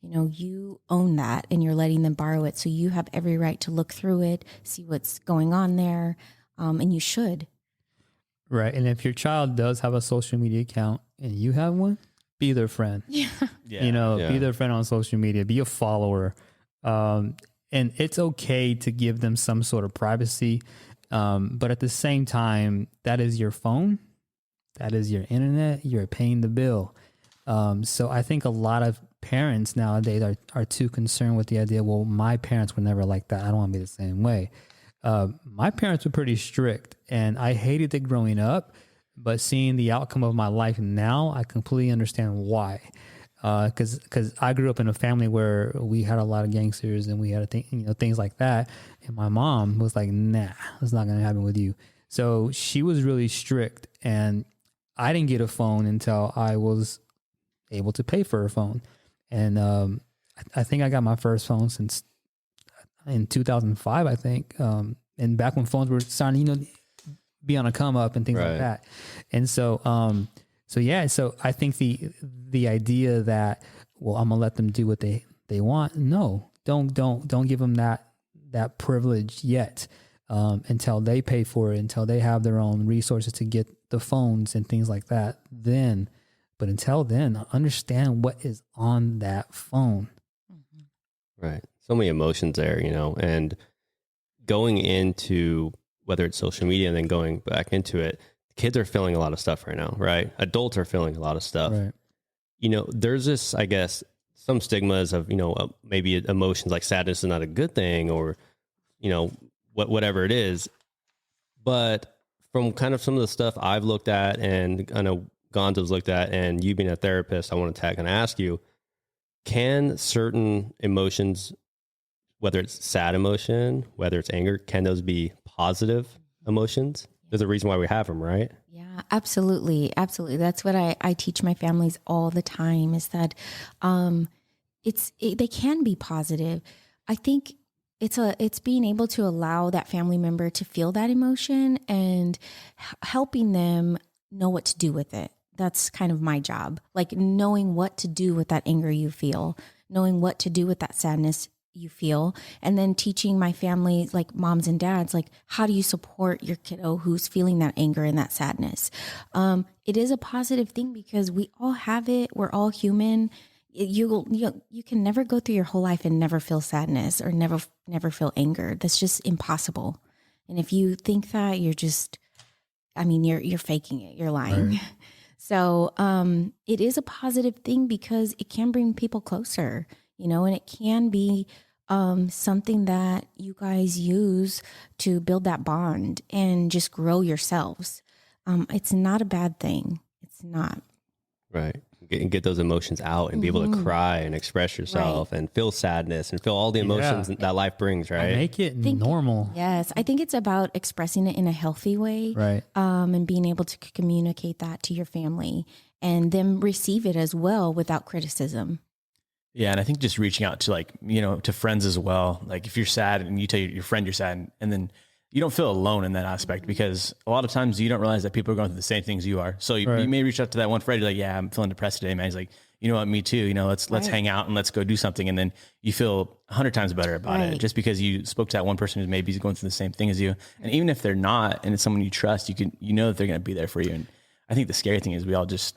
You know, you own that and you're letting them borrow it. So you have every right to look through it, see what's going on there. And you should. Right. And if your child does have a social media account and you have one, be their friend. Yeah. Be their friend on social media, be a follower. And it's okay to give them some sort of privacy. But at the same time, that is your phone. That is your internet. You're paying the bill. So I think a lot of parents nowadays are too concerned with the idea, well, my parents were never like that. I don't want to be the same way. My parents were pretty strict, and I hated it growing up, but seeing the outcome of my life now, I completely understand why. Because I grew up in a family where we had a lot of gangsters and we had things like that. And my mom was like, nah, it's not going to happen with you. So she was really strict, and I didn't get a phone until I was able to pay for a phone. And I think I got my first phone since in 2005, I think. And back when phones were starting, be on a come up and things like that. And so, so I think the idea that, well, I'm gonna let them do what they want. No, don't give them that privilege yet, until they pay for it, until they have their own resources to get the phones and things like that. But until then, understand what is on that phone. Right. So many emotions there, and going into whether it's social media and then going back into it, kids are feeling a lot of stuff right now, right? Adults are feeling a lot of stuff. Right. There's this, I guess, some stigmas of, maybe emotions like sadness is not a good thing, or, whatever it is. But from kind of some of the stuff I've looked at, and I know Gonzo's looked at, and you being a therapist, I want to tag and ask you, can certain emotions, whether it's sad emotion, whether it's anger, can those be positive emotions? There's a reason why we have them, right? Yeah, absolutely. Absolutely. That's what I teach my families all the time, is that they can be positive. I think it's being able to allow that family member to feel that emotion and helping them know what to do with it. That's kind of my job, like knowing what to do with that anger you feel, knowing what to do with that sadness you feel, and then teaching my family, like moms and dads, like, how do you support your kiddo who's feeling that anger and that sadness? It is a positive thing because we all have it. We're all human. You can never go through your whole life and never feel sadness or never feel anger. That's just impossible. And if you think that, you're faking it. You're lying. Right. So it is a positive thing because it can bring people closer, and it can be something that you guys use to build that bond and just grow yourselves. It's not a bad thing. It's not. Right. Get those emotions out and be able to cry and express yourself and feel sadness and feel all the emotions that life brings, right? Make it normal. Yes. I think it's about expressing it in a healthy way. Right. And being able to communicate that to your family and them receive it as well without criticism. Yeah. And I think just reaching out to to friends as well. Like if you're sad and you tell your friend you're sad, and then you don't feel alone in that aspect, because a lot of times you don't realize that people are going through the same things you are. So you may reach out to that one friend. You're like, yeah, I'm feeling depressed today, man. He's like, you know what, me too. Let's hang out and let's go do something. And then you feel 100 times better about it just because you spoke to that one person who's maybe going through the same thing as you. And even if they're not, and it's someone you trust, you know that they're going to be there for you. And I think the scary thing is we all just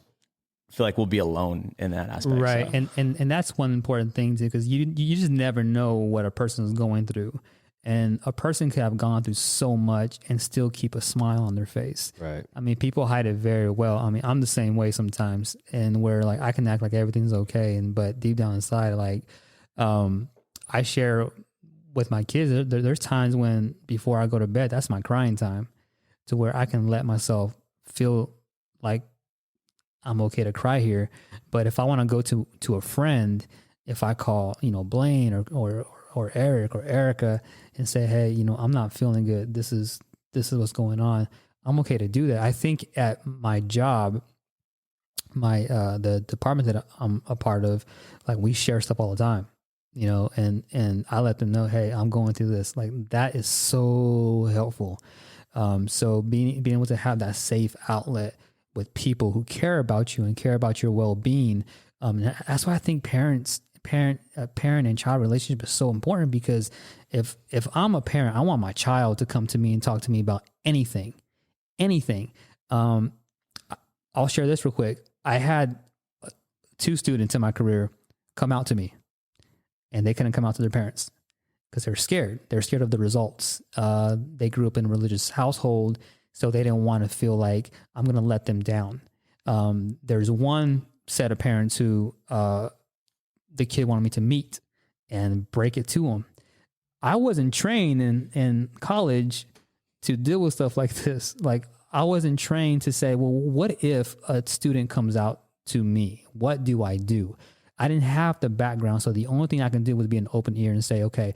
feel like we'll be alone in that aspect. Right. So. And that's one important thing too, because you just never know what a person is going through. And a person could have gone through so much and still keep a smile on their face. Right. I mean, people hide it very well. I mean, I'm the same way sometimes, and where like I can act like everything's okay, but deep down inside, like I share with my kids, there's times when before I go to bed, that's my crying time, to where I can let myself feel like I'm okay to cry here. But if I want to go to a friend, if I call, Blaine or Eric or Erika and say, hey, I'm not feeling good. This is what's going on. I'm okay to do that. I think at my job, the department that I'm a part of, like, we share stuff all the time, and I let them know, hey, I'm going through this. Like, that is so helpful. So being able to have that safe outlet with people who care about you and care about your well-being. That's why I think parent and child relationship is so important, because if I'm a parent, I want my child to come to me and talk to me about anything. I'll share this real quick. I had 2 students in my career come out to me, and they couldn't come out to their parents because they're scared. They're scared of the results. They grew up in a religious household, so they didn't want to feel like I'm going to let them down. There's one set of parents who the kid wanted me to meet and break it to him. I wasn't trained in college to deal with stuff like this. Like, I wasn't trained to say, well, what if a student comes out to me? What do I do? I didn't have the background. So the only thing I can do was be an open ear and say, okay,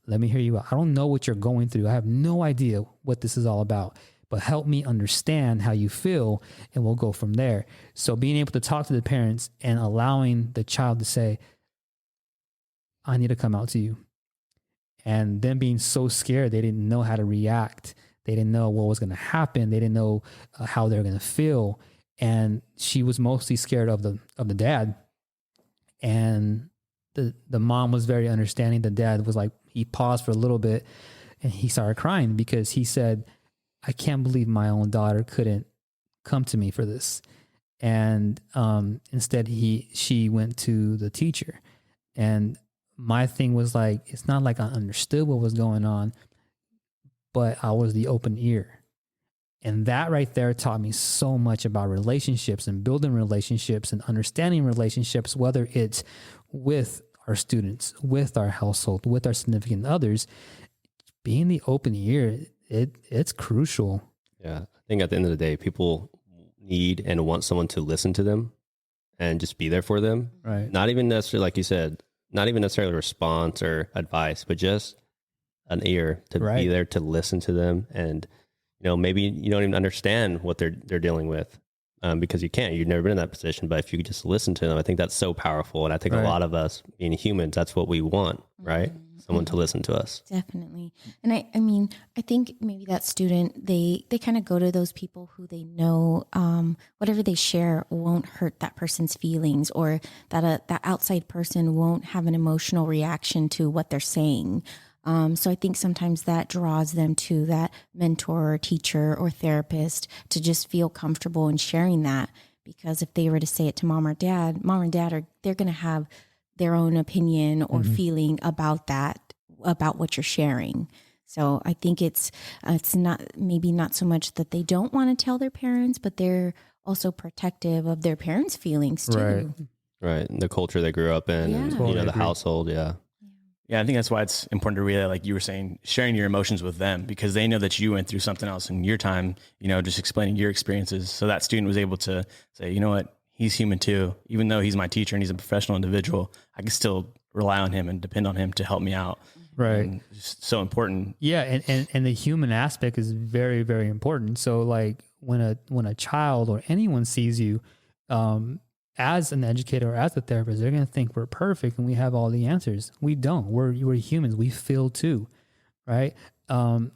let me hear you out. I don't know what you're going through. I have no idea what this is all about, but help me understand how you feel, and we'll go from there. So being able to talk to the parents and allowing the child to say, I need to come out to you. And them being so scared, they didn't know how to react. They didn't know what was going to happen. They didn't know how they were going to feel. And she was mostly scared of the dad. And the mom was very understanding. The dad was like, he paused for a little bit and he started crying because he said, I can't believe my own daughter couldn't come to me for this. And instead she went to the teacher. And my thing was like, it's not like I understood what was going on, but I was the open ear. And that right there taught me so much about relationships and building relationships and understanding relationships, whether it's with our students, with our household, with our significant others. Being the open ear, it's crucial. Yeah. I think at the end of the day, people need and want someone to listen to them and just be there for them. Right. Not even necessarily, like you said, not even necessarily a response or advice, but just an ear to be there to listen to them. And, maybe you don't even understand what they're dealing with because you can't. You've never been in that position. But if you just listen to them, I think that's so powerful. And I think a lot of us being humans, that's what we want, right? Mm-hmm. Someone to listen to us. Definitely. And I mean, I think maybe that student, they kind of go to those people who they know, whatever they share won't hurt that person's feelings, or that that outside person won't have an emotional reaction to what they're saying. So I think sometimes that draws them to that mentor or teacher or therapist to just feel comfortable in sharing that. Because if they were to say it to mom and dad they're going to have their own opinion or feeling about that, about what you're sharing. So I think it's not so much that they don't want to tell their parents, but they're also protective of their parents' feelings too. Right. And the culture they grew up in, and the household. Yeah. Yeah, I think that's why it's important to really, like you were saying, sharing your emotions with them, because they know that you went through something else in your time, just explaining your experiences. So that student was able to say, you know what, he's human too. Even though he's my teacher and he's a professional individual, I can still rely on him and depend on him to help me out. Right. And it's so important. Yeah. And the human aspect is very, very important. So like when a child or anyone sees you, as an educator or as a therapist, they're going to think we're perfect and we have all the answers. We don't. We're humans. We feel too, right?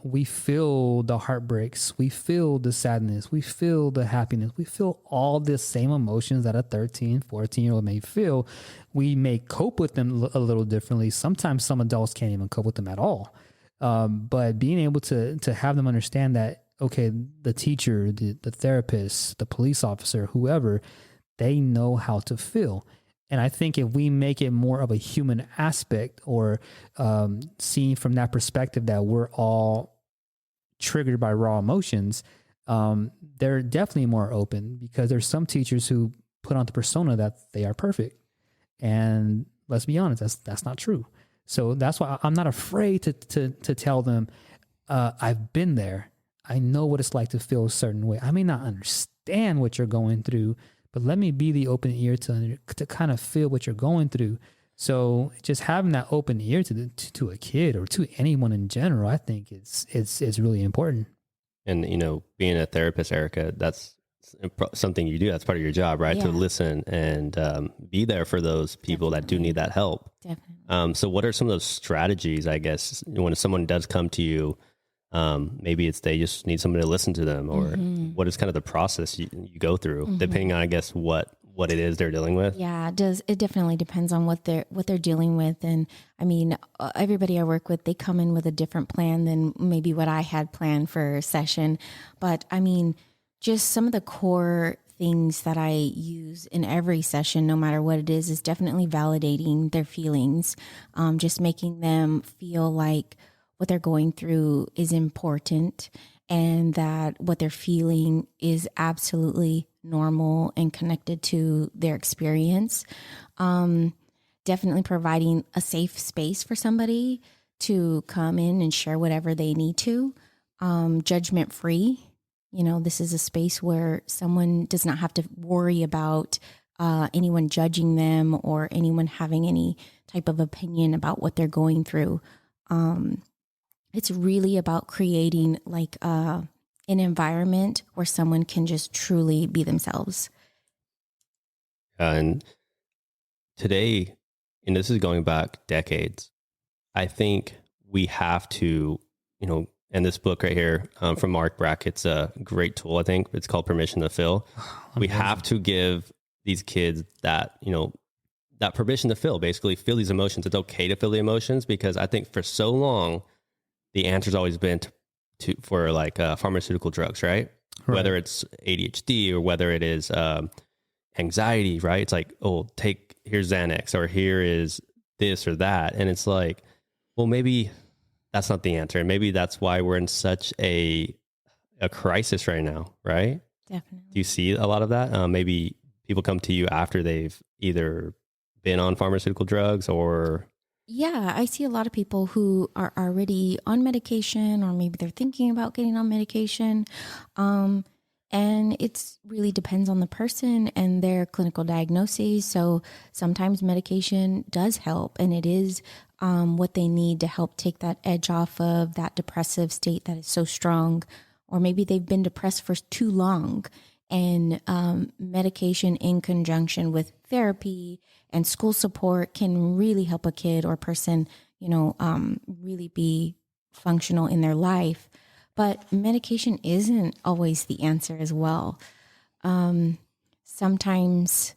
We feel the heartbreaks. We feel the sadness. We feel the happiness. We feel all the same emotions that a 13, 14-year-old may feel. We may cope with them a little differently. Sometimes some adults can't even cope with them at all. But being able to have them understand that, okay, the teacher, the therapist, the police officer, whoever, they know how to feel. And I think if we make it more of a human aspect, or seeing from that perspective that we're all triggered by raw emotions, they're definitely more open, because there's some teachers who put on the persona that they are perfect. And let's be honest, that's not true. So that's why I'm not afraid to tell them, I've been there. I know what it's like to feel a certain way. I may not understand what you're going through, but let me be the open ear to kind of feel what you're going through. So just having that open ear to a kid or to anyone in general, I think it's really important. And, you know, being a therapist, Erika, that's something you do. That's part of your job, right? To listen and be there for those people that do need that help. Definitely. So what are some of those strategies, I guess, when someone does come to you, maybe it's they just need somebody to listen to them, or what is kind of the process you go through, depending on, I guess, what it is they're dealing with? Yeah, it definitely depends on what they're dealing with. And I mean, everybody I work with, they come in with a different plan than maybe what I had planned for a session. But I mean, just some of the core things that I use in every session, no matter what it is definitely validating their feelings, just making them feel like what they're going through is important and that what they're feeling is absolutely normal and connected to their experience. Definitely providing a safe space for somebody to come in and share whatever they need to, judgment free. You know, this is a space where someone does not have to worry about anyone judging them or anyone having any type of opinion about what they're going through. It's really about creating like an environment where someone can just truly be themselves. And today, and this is going back decades, I think we have to, you know, and this book right here from Mark Brackett's a great tool, I think. It's called Permission to Feel. We have to give these kids that, you know, that permission to basically feel these emotions. It's okay to feel the emotions, because I think for so long, the answer's always been for like pharmaceutical drugs, right? Whether it's ADHD or whether it is anxiety, right? It's like, oh, here's Xanax, or here is this or that. And it's like, well, maybe that's not the answer. And maybe that's why we're in such a crisis right now, right? Definitely. Do you see a lot of that? Maybe people come to you after they've either been on pharmaceutical drugs or... Yeah, I see a lot of people who are already on medication, or maybe they're thinking about getting on medication. And it really depends on the person and their clinical diagnoses. So sometimes medication does help, and it is what they need to help take that edge off of that depressive state that is so strong. Or maybe they've been depressed for too long, and medication in conjunction with therapy and school support can really help a kid or person, you know, really be functional in their life. But medication isn't always the answer as well. Sometimes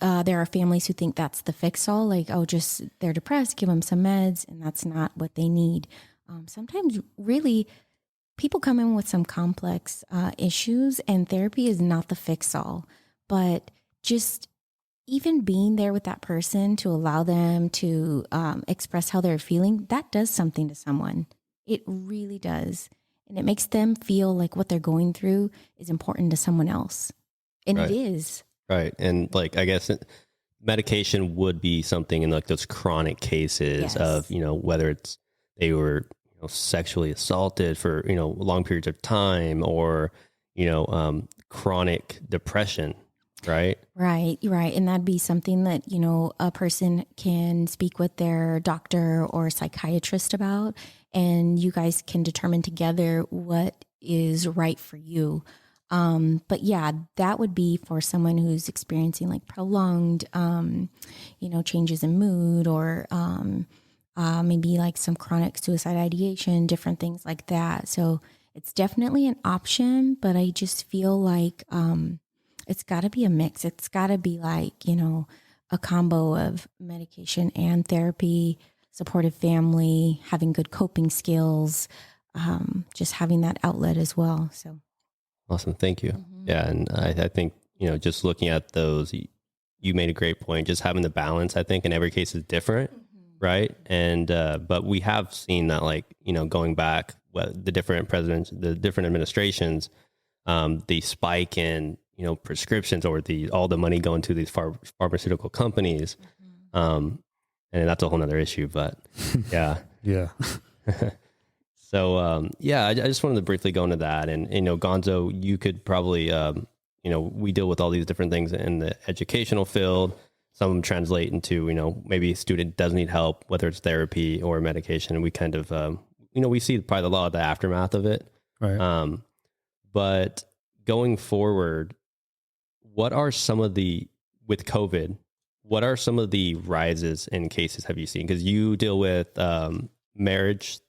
there are families who think that's the fix-all, like, oh, just they're depressed, give them some meds, and that's not what they need. Sometimes really people come in with some complex issues, and therapy is not the fix-all. But just even being there with that person to allow them to express how they're feeling, that does something to someone. It really does. And it makes them feel like what they're going through is important to someone else. And Right. It is. Right. And like, I guess medication would be something in like those chronic cases Yes. of, you know, whether it's they were, you know, sexually assaulted for, you know, long periods of time, or, you know, chronic depression. Right. Right. And that'd be something that, you know, a person can speak with their doctor or psychiatrist about, and you guys can determine together what is right for you. But yeah, that would be for someone who's experiencing like prolonged, you know, changes in mood, or maybe like some chronic suicide ideation, different things like that. So it's definitely an option, but I just feel like it's got to be a mix. It's got to be like, you know, a combo of medication and therapy, supportive family, having good coping skills, just having that outlet as well. So Awesome. Thank you. Mhm. Yeah. And I think, you know, just looking at those, you made a great point. Just having the balance, I think in every case is different. Right. And, but we have seen that, like, you know, going back, the different presidents, the different administrations, the spike in, you know, prescriptions, or all the money going to these pharmaceutical companies. and that's a whole nother issue, but yeah. Yeah. So, I just wanted to briefly go into that. And, Gonzo, you could probably, we deal with all these different things in the educational field. Some of them translate into, maybe a student does need help, whether it's therapy or medication. And we kind of, we see probably a lot of the aftermath of it. Right. But going forward, with COVID, what are some of the rises in cases have you seen? Because you deal with marriage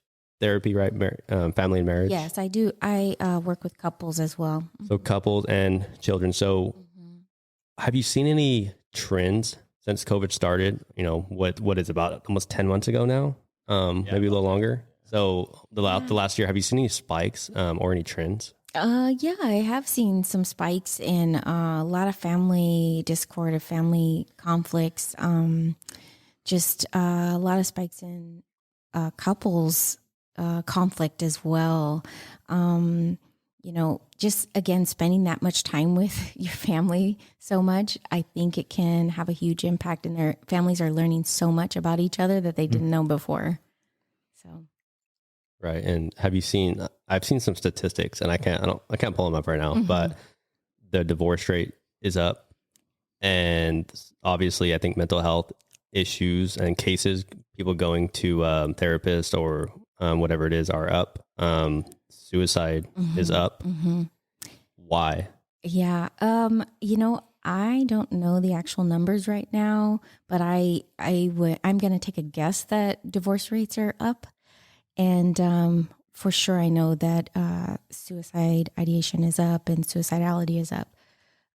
therapy, right? Family and marriage. Yes, I do. I work with couples as well. So couples and children. So have you seen any trends since COVID started? What is about almost 10 months ago now? Maybe a little longer. So the last year, have you seen any spikes or any trends? Yeah, I have seen some spikes in a lot of family discord, of family conflicts. Just a lot of spikes in couples conflict as well. Just again, spending that much time with your family so much, I think it can have a huge impact, and their families are learning so much about each other that they didn't know before. So. Right. And I've seen some statistics, and I can't pull them up right now, but the divorce rate is up, and obviously I think mental health issues and cases, people going to therapists or whatever it is, are up. Suicide is up. Why? Yeah. I don't know the actual numbers right now, but I'm going to take a guess that divorce rates are up. And for sure, I know that suicide ideation is up and suicidality is up.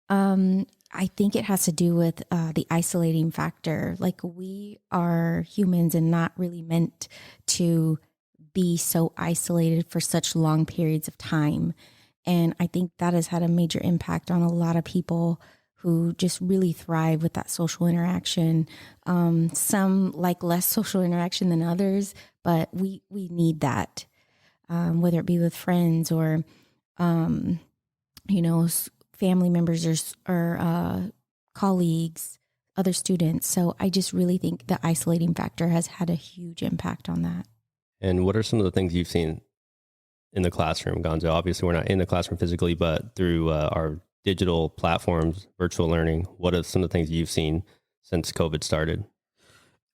I think it has to do with the isolating factor. Like, we are humans and not really meant to be so isolated for such long periods of time. And I think that has had a major impact on a lot of people who just really thrive with that social interaction. Some like less social interaction than others, but we need that, whether it be with friends or, family members or colleagues, other students. So I just really think the isolating factor has had a huge impact on that. And what are some of the things you've seen in the classroom, Gonzo? Obviously, we're not in the classroom physically, but through our digital platforms, virtual learning, what are some of the things you've seen since COVID started?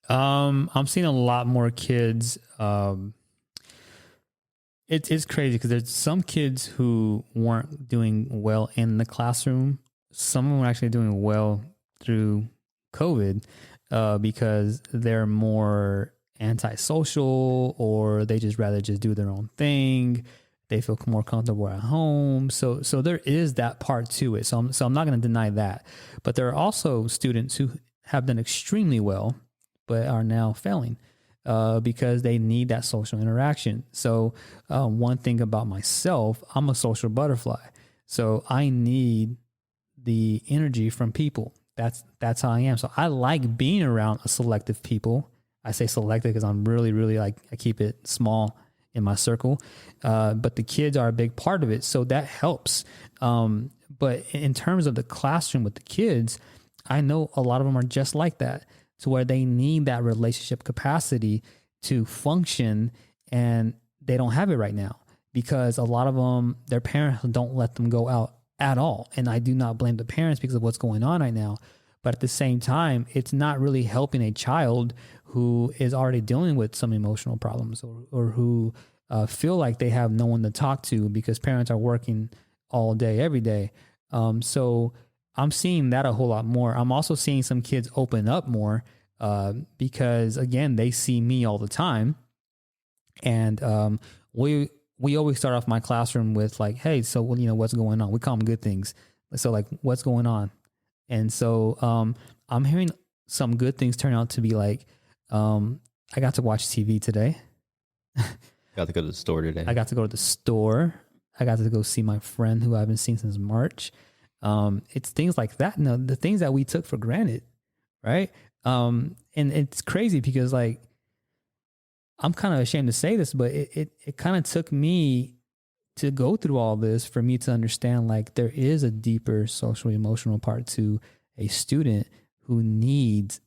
I'm seeing a lot more kids. It's crazy because there's some kids who weren't doing well in the classroom. Some of them were actually doing well through COVID because they're more antisocial, or they just rather just do their own thing. They feel more comfortable at home. So there is that part to it. So I'm not going to deny that. But there are also students who have done extremely well, but are now failing because they need that social interaction. So one thing about myself, I'm a social butterfly. So I need the energy from people. That's how I am. So I like being around a selective people. I say selective because I'm really, really I keep it small in my circle. But the kids are a big part of it. So that helps. But in terms of the classroom with the kids, I know a lot of them are just like that, to where they need that relationship capacity to function, and they don't have it right now because a lot of them, their parents don't let them go out at all. And I do not blame the parents because of what's going on right now. But at the same time, it's not really helping a child who is already dealing with some emotional problems or who feel like they have no one to talk to because parents are working all day, every day. So I'm seeing that a whole lot more. I'm also seeing some kids open up more because, again, they see me all the time. And we always start off my classroom with like, hey, so what's going on? We call them good things. So like, what's going on? And so I'm hearing some good things turn out to be like, I got to watch TV today. Got to go to the store today. I got to go to the store. I got to go see my friend who I haven't seen since March. It's things like that. No, the things that we took for granted, right? And it's crazy because like, I'm kind of ashamed to say this, but it kind of took me to go through all this for me to understand like there is a deeper social emotional part to a student who needs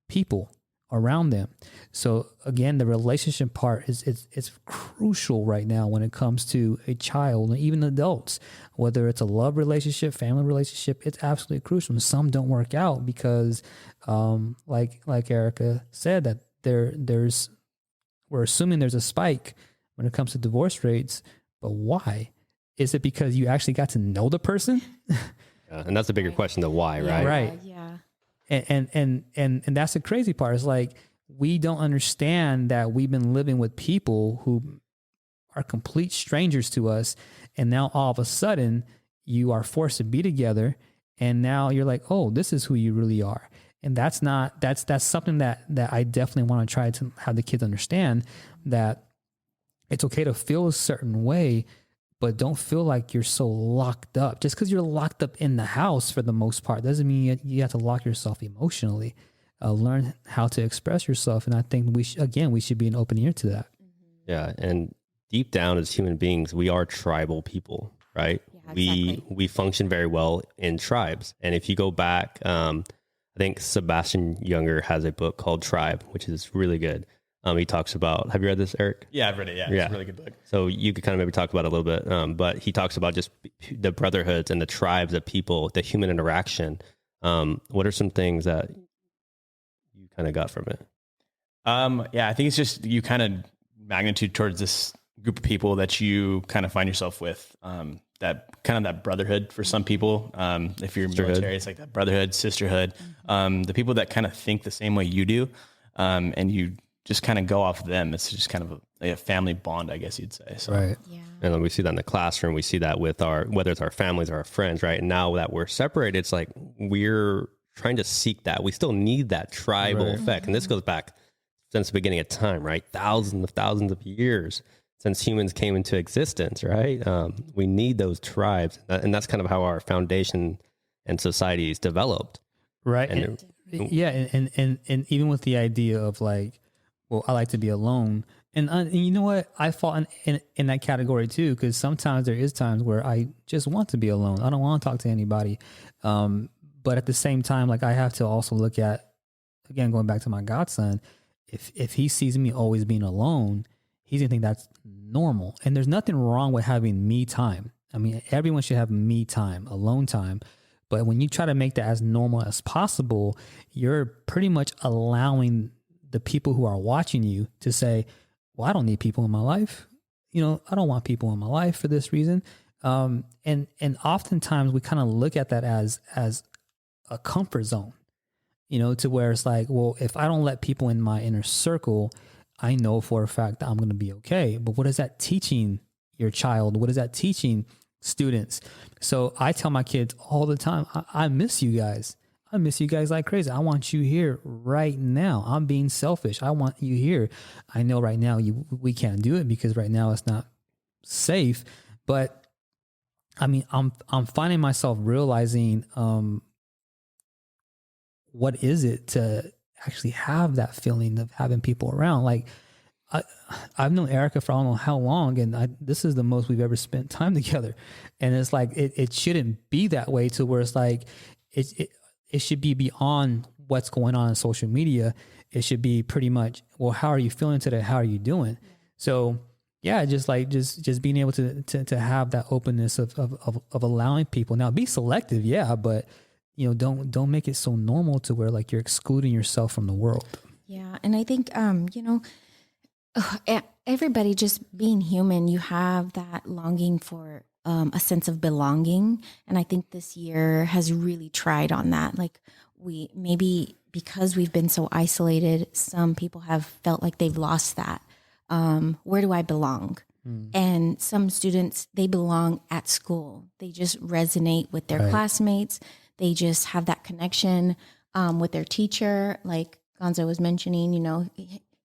people, around them. So again, the relationship part it's crucial right now when it comes to a child and even adults, whether it's a love relationship, family relationship, it's absolutely crucial. And some don't work out because, like Erika said, that we're assuming there's a spike when it comes to divorce rates, but why? Is it because you actually got to know the person? And that's a bigger question, the why, right? Right. Yeah. And that's the crazy part. Is like, we don't understand that we've been living with people who are complete strangers to us. And now all of a sudden you are forced to be together. And now you're like, oh, this is who you really are. And that's something that I definitely want to try to have the kids understand, that it's okay to feel a certain way, but don't feel like you're so locked up. Just because you're locked up in the house for the most part doesn't mean you have to lock yourself emotionally. Learn how to express yourself. And I think we should be an open ear to that. Yeah. And deep down as human beings, we are tribal people, right? Yeah, exactly. We function very well in tribes. And if you go back, I think Sebastian Junger has a book called Tribe, which is really good. He talks about, have you read this, Eric? Yeah, I've read it. Yeah, it's a really good book. So you could kind of maybe talk about it a little bit, but he talks about just the brotherhoods and the tribes of people, the human interaction. What are some things that you kind of got from it? Yeah, I think it's just you kind of magnitude towards this group of people that you kind of find yourself with, that kind of that brotherhood for some people. If you're military, it's like that brotherhood, sisterhood, the people that kind of think the same way you do. And you just kind of go off them. It's just kind of a family bond, I guess you'd say. So. Right. Yeah. And then we see that in the classroom. We see that with whether it's our families or our friends, right? And now that we're separated, it's like we're trying to seek that. We still need that tribal effect. And this goes back since the beginning of time, right? Thousands of years since humans came into existence, right? We need those tribes. And that's kind of how our foundation and society is developed. Right. And And even with the idea of like, well, I like to be alone. And you know what? I fall in that category too, because sometimes there is times where I just want to be alone. I don't want to talk to anybody. But at the same time, like I have to also look at, again, going back to my godson, if he sees me always being alone, he's gonna think that's normal. And there's nothing wrong with having me time. I mean, everyone should have me time, alone time. But when you try to make that as normal as possible, you're pretty much allowing the people who are watching you to say, well, I don't need people in my life. You know, I don't want people in my life for this reason. And oftentimes we kind of look at that as a comfort zone, you know, to where it's like, well, if I don't let people in my inner circle, I know for a fact that I'm going to be okay. But what is that teaching your child? What is that teaching students? So I tell my kids all the time, I miss you guys. I miss you guys like crazy. I want you here right now. I'm being selfish. I want you here. I know right now we can't do it because right now it's not safe. But I mean, I'm finding myself realizing what is it to actually have that feeling of having people around. Like I've known Erika for I don't know how long, and this is the most we've ever spent time together. And it's like it shouldn't be that way to where it's like it should be beyond what's going on social media. It should be pretty much, well, how are you feeling today? How are you doing? So yeah, just being able to have that openness of allowing people. Now be selective, yeah, but you know, don't make it so normal to where like you're excluding yourself from the world. Yeah. And I think, you know, everybody just being human, you have that longing for a sense of belonging. And I think this year has really tried on that. Like maybe because we've been so isolated, some people have felt like they've lost that. Where do I belong? And some students, they belong at school. They just resonate with their classmates. They just have that connection with their teacher. Like Gonzo was mentioning, you know,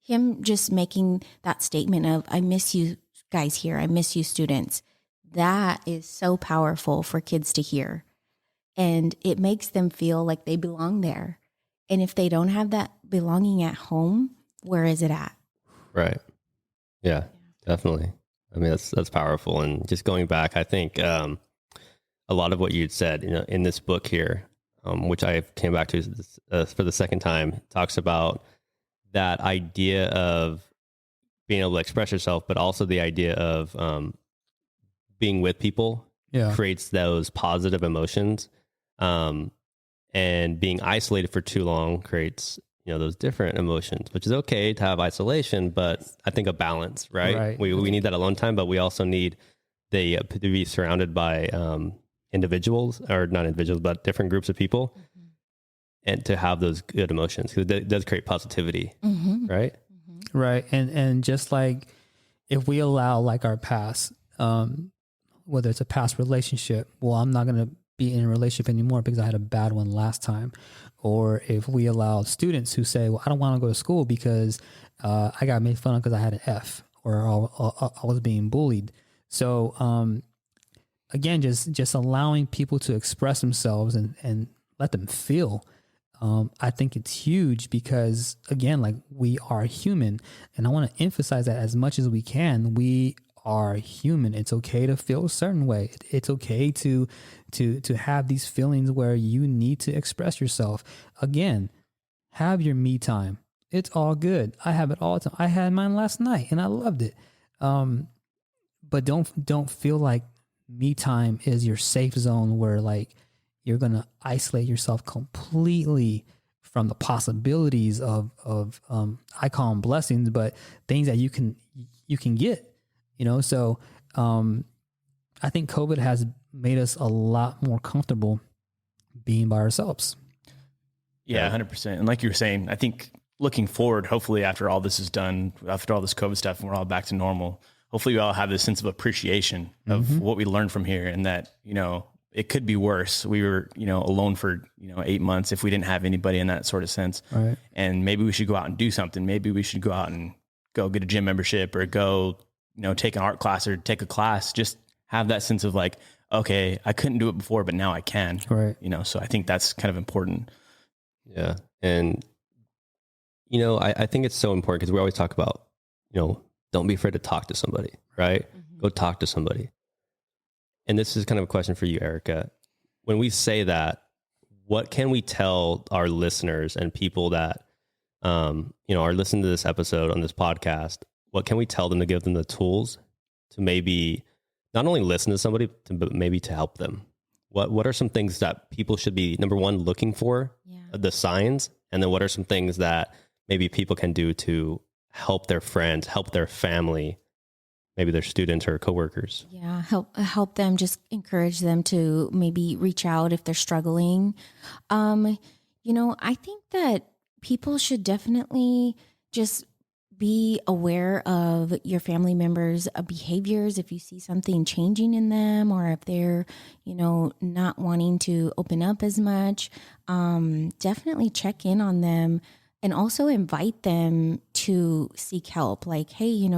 him just making that statement of, I miss you guys here. I miss you students. That is so powerful for kids to hear. And it makes them feel like they belong there. And if they don't have that belonging at home, where is it at? Right. Yeah, definitely. I mean, that's powerful. And just going back, I think a lot of what you'd said, you know, in this book here, which I came back to for the second time, talks about that idea of being able to express yourself, but also the idea of being with people creates those positive emotions. And being isolated for too long creates, those different emotions, which is okay to have isolation, but I think a balance, right? We need that alone time, but we also need to be surrounded by individuals, or not individuals, but different groups of people, and to have those good emotions, because it does create positivity, right? Right. And just like if we allow like our past, whether it's a past relationship, well, I'm not going to be in a relationship anymore because I had a bad one last time. Or if we allow students who say, well, I don't want to go to school because I got made fun of because I had an F, or I was being bullied. So again, just allowing people to express themselves and let them feel. I think it's huge because, again, like, we are human, and I want to emphasize that as much as we can. We are human. It's okay to feel a certain way. It's okay to have these feelings where you need to express yourself. Again, have your me time. It's all good. I have it all the time. I had mine last night and I loved it. But don't feel like me time is your safe zone where like you're going to isolate yourself completely from the possibilities of I call them blessings, but things that you can get. So I think COVID has made us a lot more comfortable being by ourselves. Yeah, 100%. And like you were saying, I think looking forward, hopefully after all this is done, after all this COVID stuff and we're all back to normal, hopefully we all have this sense of appreciation of what we learned from here, and that, it could be worse. We were, alone for, 8 months if we didn't have anybody in that sort of sense. Right. And maybe we should go out and do something. Maybe we should go out and go get a gym membership, or go, take an art class, or take a class. Just have that sense of like, okay, I couldn't do it before, but now I can. Right. So I think that's kind of important. Yeah. And, I think it's so important because we always talk about, don't be afraid to talk to somebody, right? Go talk to somebody. And this is kind of a question for you, Erika. When we say that, what can we tell our listeners and people that, are listening to this episode on this podcast? What can we tell them to give them the tools to maybe not only listen to somebody, but maybe to help them? What are some things that people should be, number one, looking for, the signs? And then what are some things that maybe people can do to help their friends, help their family, maybe their students or coworkers? Yeah, help them, just encourage them to maybe reach out if they're struggling. I think that people should definitely just be aware of your family members' behaviors. If you see something changing in them, or if they're, not wanting to open up as much, definitely check in on them, and also invite them to seek help. Like, hey,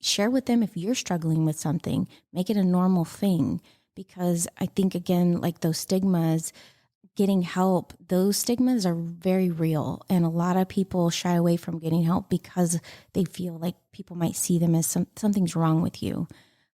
share with them if you're struggling with something. Make it a normal thing, because I think, again, like those stigmas, getting help, those stigmas are very real. And a lot of people shy away from getting help because they feel like people might see them as something's wrong with you.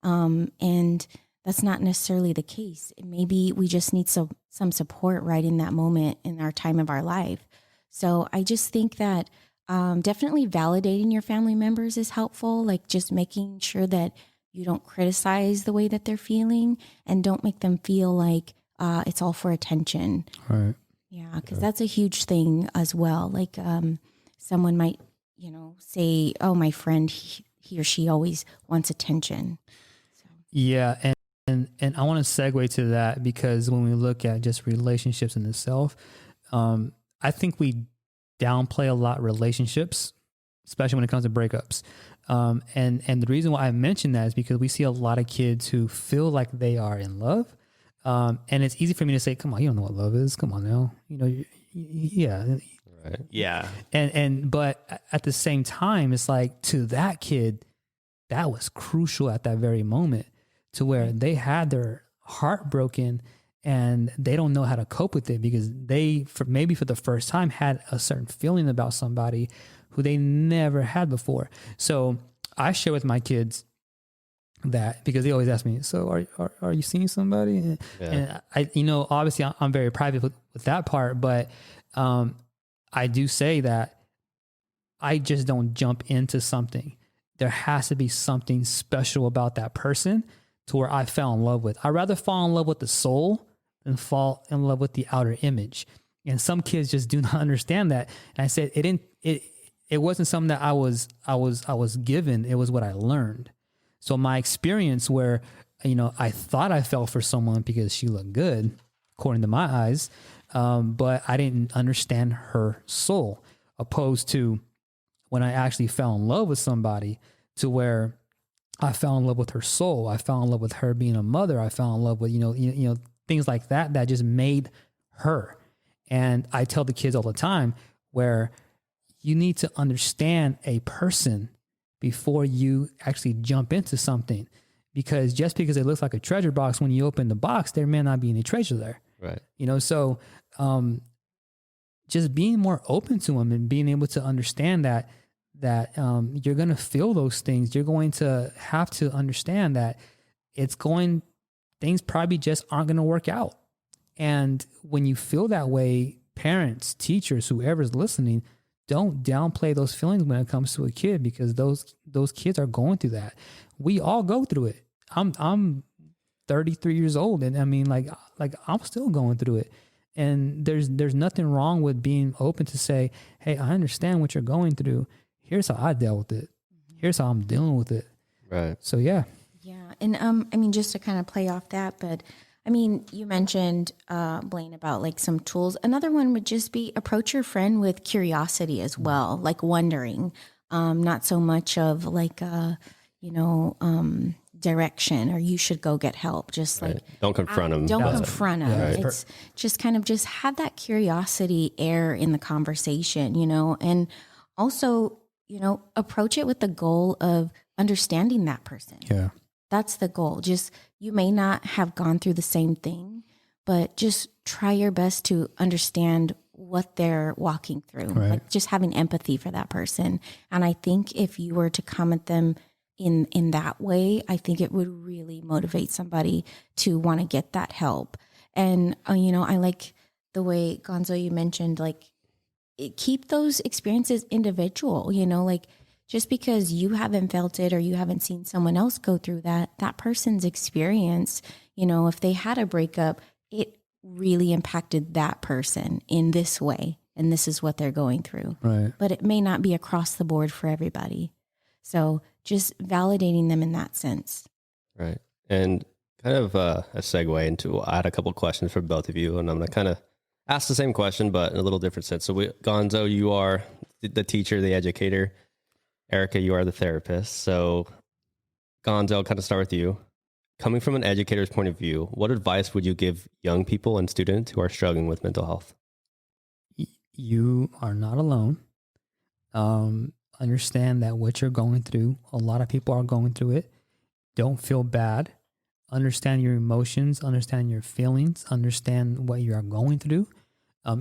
And that's not necessarily the case. Maybe we just need some support right in that moment in our time of our life. So I just think that definitely validating your family members is helpful. Like, just making sure that you don't criticize the way that they're feeling, and don't make them feel like it's all for attention. Right. Yeah, because that's a huge thing as well. Like, someone might, say, "Oh, my friend, he or she always wants attention." So. Yeah, and I want to segue to that, because when we look at just relationships in itself, I think we downplay a lot relationships, especially when it comes to breakups. And the reason why I mention that is because we see a lot of kids who feel like they are in love. And it's easy for me to say, come on, you don't know what love is. Come on now. Yeah. Right. Yeah. But at the same time, it's like, to that kid, that was crucial at that very moment, to where they had their heart broken and they don't know how to cope with it, because they, maybe for the first time, had a certain feeling about somebody who they never had before. So I share with my kids that, because they always ask me, so are you seeing somebody? Yeah. And I, obviously I'm very private with that part, but I do say that I just don't jump into something. There has to be something special about that person to where I fell in love with. I'd rather fall in love with the soul than fall in love with the outer image. And some kids just do not understand that. And I said, it wasn't something that I was given. It was what I learned. So my experience where, I thought I fell for someone because she looked good, according to my eyes. But I didn't understand her soul, opposed to when I actually fell in love with somebody, to where I fell in love with her soul. I fell in love with her being a mother. I fell in love with, things like that just made her. And I tell the kids all the time where you need to understand a person before you actually jump into something, because just because it looks like a treasure box, when you open the box, there may not be any treasure there. Right. So just being more open to them and being able to understand that you're going to feel those things. You're going to have to understand that things probably just aren't going to work out. And when you feel that way, parents, teachers, whoever's listening, don't downplay those feelings when it comes to a kid, because those kids are going through that. We all go through it. I'm 33 years old, and I mean, like I'm still going through it. And there's nothing wrong with being open to say, hey, I understand what you're going through. Here's how I dealt with it. Here's how I'm dealing with it. Right. So, yeah. Yeah. And just to kind of play off that, but you mentioned, Blaine, about like some tools. Another one would just be approach your friend with curiosity as well, like wondering, not so much of like, direction or you should go get help. Just like, don't confront them. Don't confront them. Right. It's just kind of just have that curiosity air in the conversation, and also, approach it with the goal of understanding that person. Yeah. That's the goal. Just, you may not have gone through the same thing, but just try your best to understand what they're walking through. Right. Like just having empathy for that person. And I think if you were to come at them in that way, I think it would really motivate somebody to want to get that help. And, I like the way, Gonzo, you mentioned, like, keep those experiences individual, like just because you haven't felt it or you haven't seen someone else go through that person's experience, if they had a breakup, it really impacted that person in this way. And this is what they're going through. Right. But it may not be across the board for everybody. So just validating them in that sense. Right. And kind of a segue into, I had a couple of questions for both of you, and I'm going to kind of ask the same question, but in a little different sense. So Gonzo, you are the teacher, the educator. Erika, you are the therapist. So Gonzo, I'll kind of start with you. Coming from an educator's point of view, what advice would you give young people and students who are struggling with mental health? You are not alone. Understand that what you're going through, a lot of people are going through it. Don't feel bad. Understand your emotions, understand your feelings, understand what you are going through.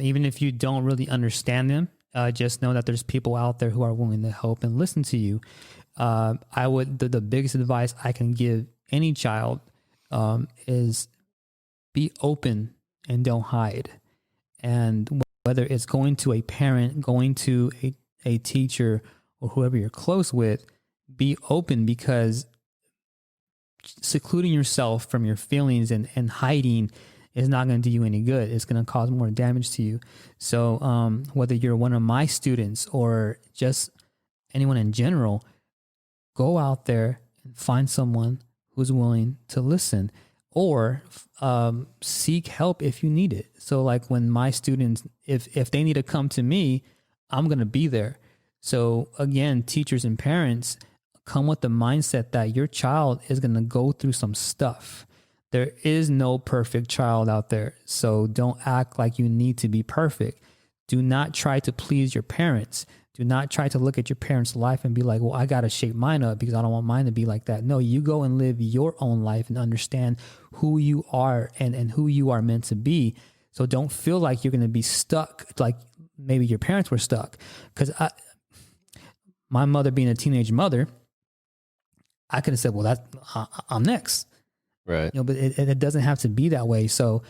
Even if you don't really understand them, just know that there's people out there who are willing to help and listen to you. The biggest advice I can give any child is be open and don't hide. And whether it's going to a parent, going to a teacher, or whoever you're close with, be open, because secluding yourself from your feelings and hiding is not going to do you any good. It's going to cause more damage to you. So whether you're one of my students or just anyone in general, go out there and find someone who's willing to listen, or seek help if you need it. So like when my students, if they need to come to me, I'm going to be there. So again, teachers and parents, come with the mindset that your child is going to go through some stuff. There is no perfect child out there. So don't act like you need to be perfect. Do not try to please your parents. Do not try to look at your parents' life and be like, well, I got to shape mine up because I don't want mine to be like that. No, you go and live your own life and understand who you are and who you are meant to be. So don't feel like you're going to be stuck like maybe your parents were stuck. Because my mother being a teenage mother, I could have said, well, I'm next. Right. But it doesn't have to be that way. So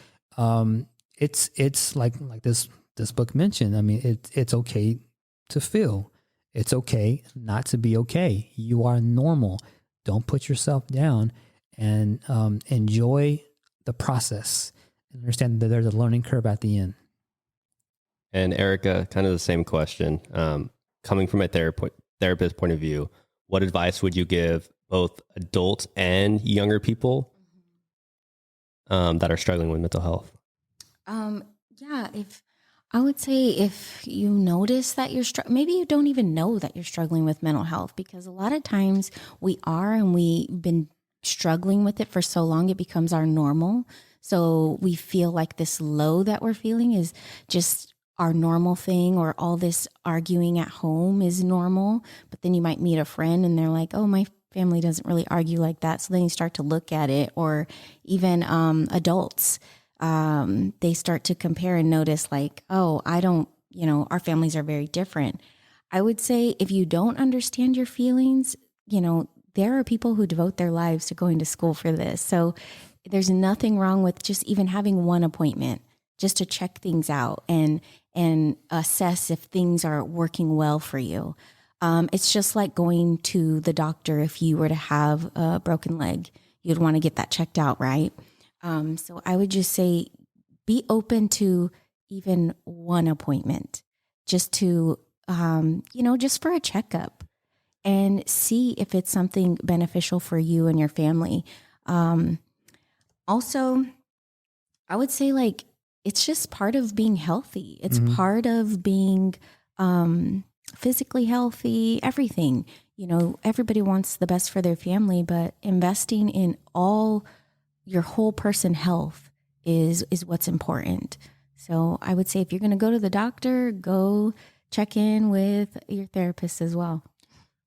it's like this book mentioned. I mean, it's okay to feel. It's okay not to be okay. You are normal. Don't put yourself down, and enjoy the process and understand that there's a learning curve at the end. And Erika, kind of the same question. Coming from a therapist point of view, what advice would you give both adults and younger people that are struggling with mental health? If I would say if you notice that you're maybe you don't even know that you're struggling with mental health, because a lot of times we are, and we've been struggling with it for so long, it becomes our normal. So we feel like this low that we're feeling is just our normal thing, or all this arguing at home is normal. But then you might meet a friend and they're like, oh, my family doesn't really argue like that. So then you start to look at it, or even adults. They start to compare and notice like, oh, I don't, our families are very different. I would say if you don't understand your feelings, there are people who devote their lives to going to school for this. So there's nothing wrong with just even having one appointment just to check things out and assess if things are working well for you. It's just like going to the doctor. If you were to have a broken leg, you'd want to get that checked out, right? So I would just say, be open to even one appointment, just to, just for a checkup, and see if it's something beneficial for you and your family. Also, I would say like, it's just part of being healthy. It's part of being, physically healthy, everything. Everybody wants the best for their family, but investing in your whole person health is what's important. So I would say if you're going to go to the doctor, go check in with your therapist as well.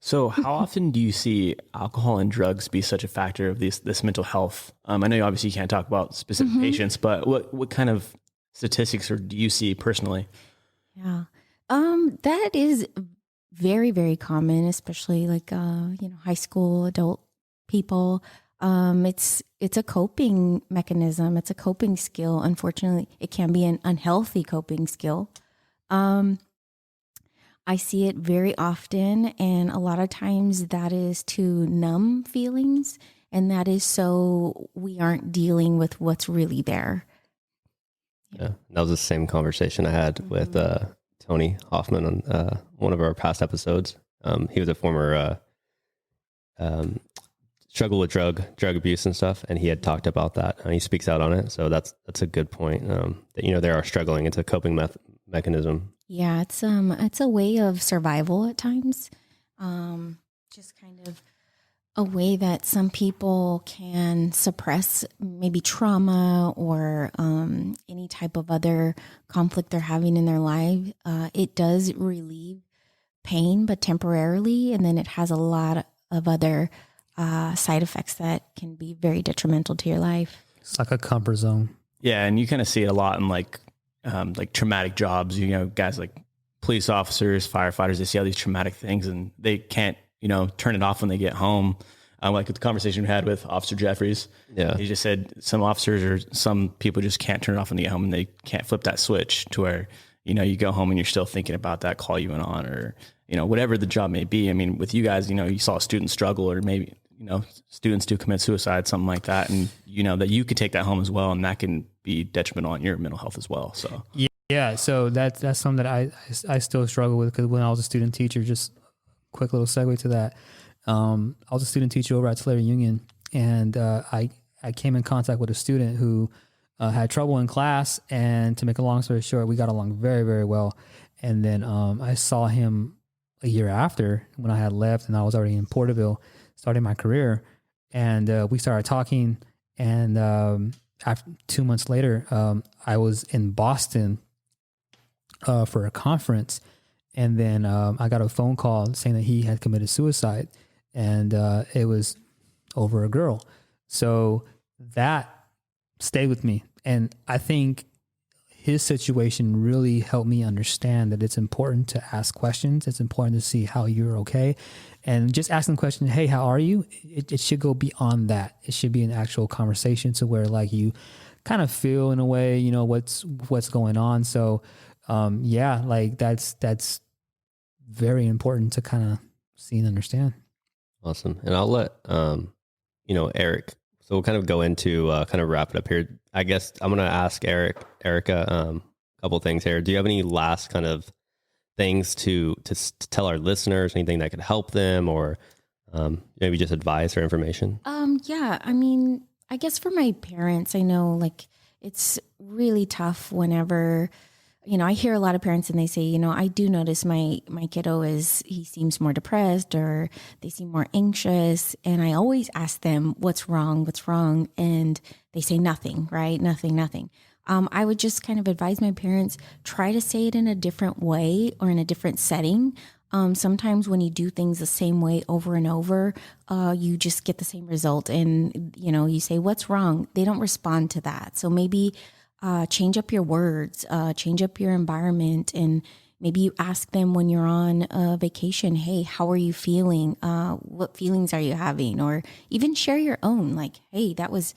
So how often do you see alcohol and drugs be such a factor of this mental health? I know you obviously can't talk about specific patients, but what kind of statistics do you see personally? Yeah. That is very, very common, especially like, high school adult people. It's a coping mechanism. It's a coping skill. Unfortunately, it can be an unhealthy coping skill. I see it very often, and a lot of times that is to numb feelings, and that is so we aren't dealing with what's really there. Yeah, that was the same conversation I had with Tony Hoffman on one of our past episodes. He was a former struggle with drug abuse and stuff, and he had talked about that. He speaks out on it, so that's a good point. That they are struggling. It's a coping mechanism. Yeah, it's a way of survival at times. Just kind of a way that some people can suppress maybe trauma or any type of other conflict they're having in their life. It does relieve pain, but temporarily, and then it has a lot of other side effects that can be very detrimental to your life. It's like a comfort zone. Yeah, and you kind of see it a lot in like traumatic jobs. Guys like police officers, firefighters, they see all these traumatic things and they can't, turn it off when they get home. Like the conversation we had with Officer Jeffries. Yeah, he just said some officers or some people just can't turn it off when they get home, and they can't flip that switch to where you go home and you're still thinking about that call you went on, or whatever the job may be. I mean, with you guys, you saw a student struggle, or maybe students do commit suicide, something like that, and that you could take that home as well, and that can be detrimental on your mental health as well. So yeah, so that's something that I still struggle with, because when I was a student teacher, just quick little segue to that. I was a student teacher over at Tulare Union, and I came in contact with a student who had trouble in class, and to make a long story short, we got along very, very well. And then I saw him a year after, when I had left and I was already in Porterville starting my career, and we started talking, and after 2 months later, I was in Boston for a conference, and then I got a phone call saying that he had committed suicide, and it was over a girl. So that stayed with me, and I think his situation really helped me understand that it's important to ask questions. It's important to see how you're okay, and just asking the question, "Hey, how are you?" It should go beyond that. It should be an actual conversation, to where like you kind of feel in a way, what's going on. So, like that's very important to kind of see and understand. Awesome. And I'll let, Eric, so we'll kind of go into, kind of wrap it up here. I guess I'm going to ask Erika, a couple things here. Do you have any last kind of things to tell our listeners, anything that could help them, or maybe just advice or information? Yeah, I mean, I guess for my parents, I know like it's really tough whenever, I hear a lot of parents and they say, I do notice my kiddo he seems more depressed or they seem more anxious. And I always ask them, what's wrong? And they say nothing, right? Nothing. I would just kind of advise my parents, try to say it in a different way or in a different setting. Sometimes when you do things the same way over and over, you just get the same result. And, you say, what's wrong? They don't respond to that. So maybe change up your words, change up your environment. And maybe you ask them when you're on a vacation, hey, how are you feeling? What feelings are you having? Or even share your own, like, hey, that was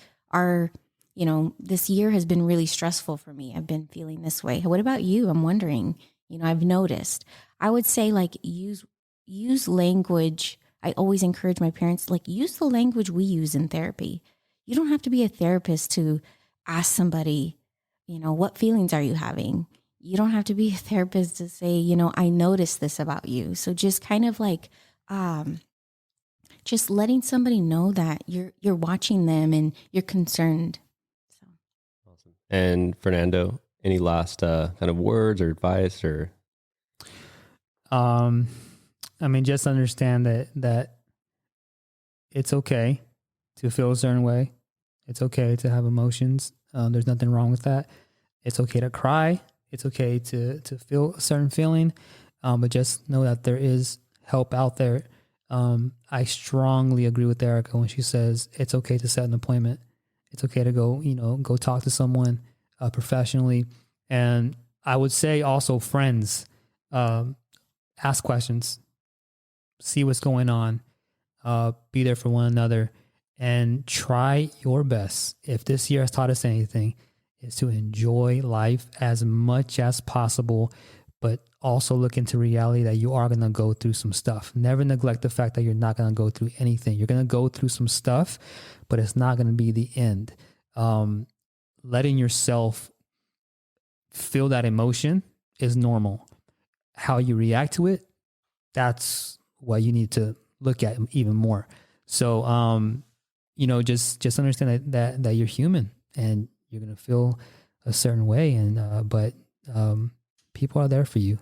this year has been really stressful for me. I've been feeling this way. What about you? I'm wondering, I've noticed. I would say like use language. I always encourage my parents, like use the language we use in therapy. You don't have to be a therapist to ask somebody, what feelings are you having? You don't have to be a therapist to say, I noticed this about you. So just kind of like, just letting somebody know that you're watching them and you're concerned. So. Awesome. And Fernando, any last kind of words or advice or? Just understand that it's okay to feel a certain way. It's okay to have emotions. There's nothing wrong with that. It's okay to cry. It's okay to feel a certain feeling. But just know that there is help out there. I strongly agree with Erika when she says it's okay to set an appointment. It's okay to go talk to someone professionally. And I would say also friends, ask questions, see what's going on, be there for one another, and try your best. If this year has taught us anything, is to enjoy life as much as possible, but also look into reality that you are going to go through some stuff. Never neglect the fact that you're not going to go through anything. You're going to go through some stuff, but it's not going to be the end. Letting yourself feel that emotion is normal. How you react to it, that's what you need to look at even more. So, just understand that you're human and you're going to feel a certain way. And, but people are there for you.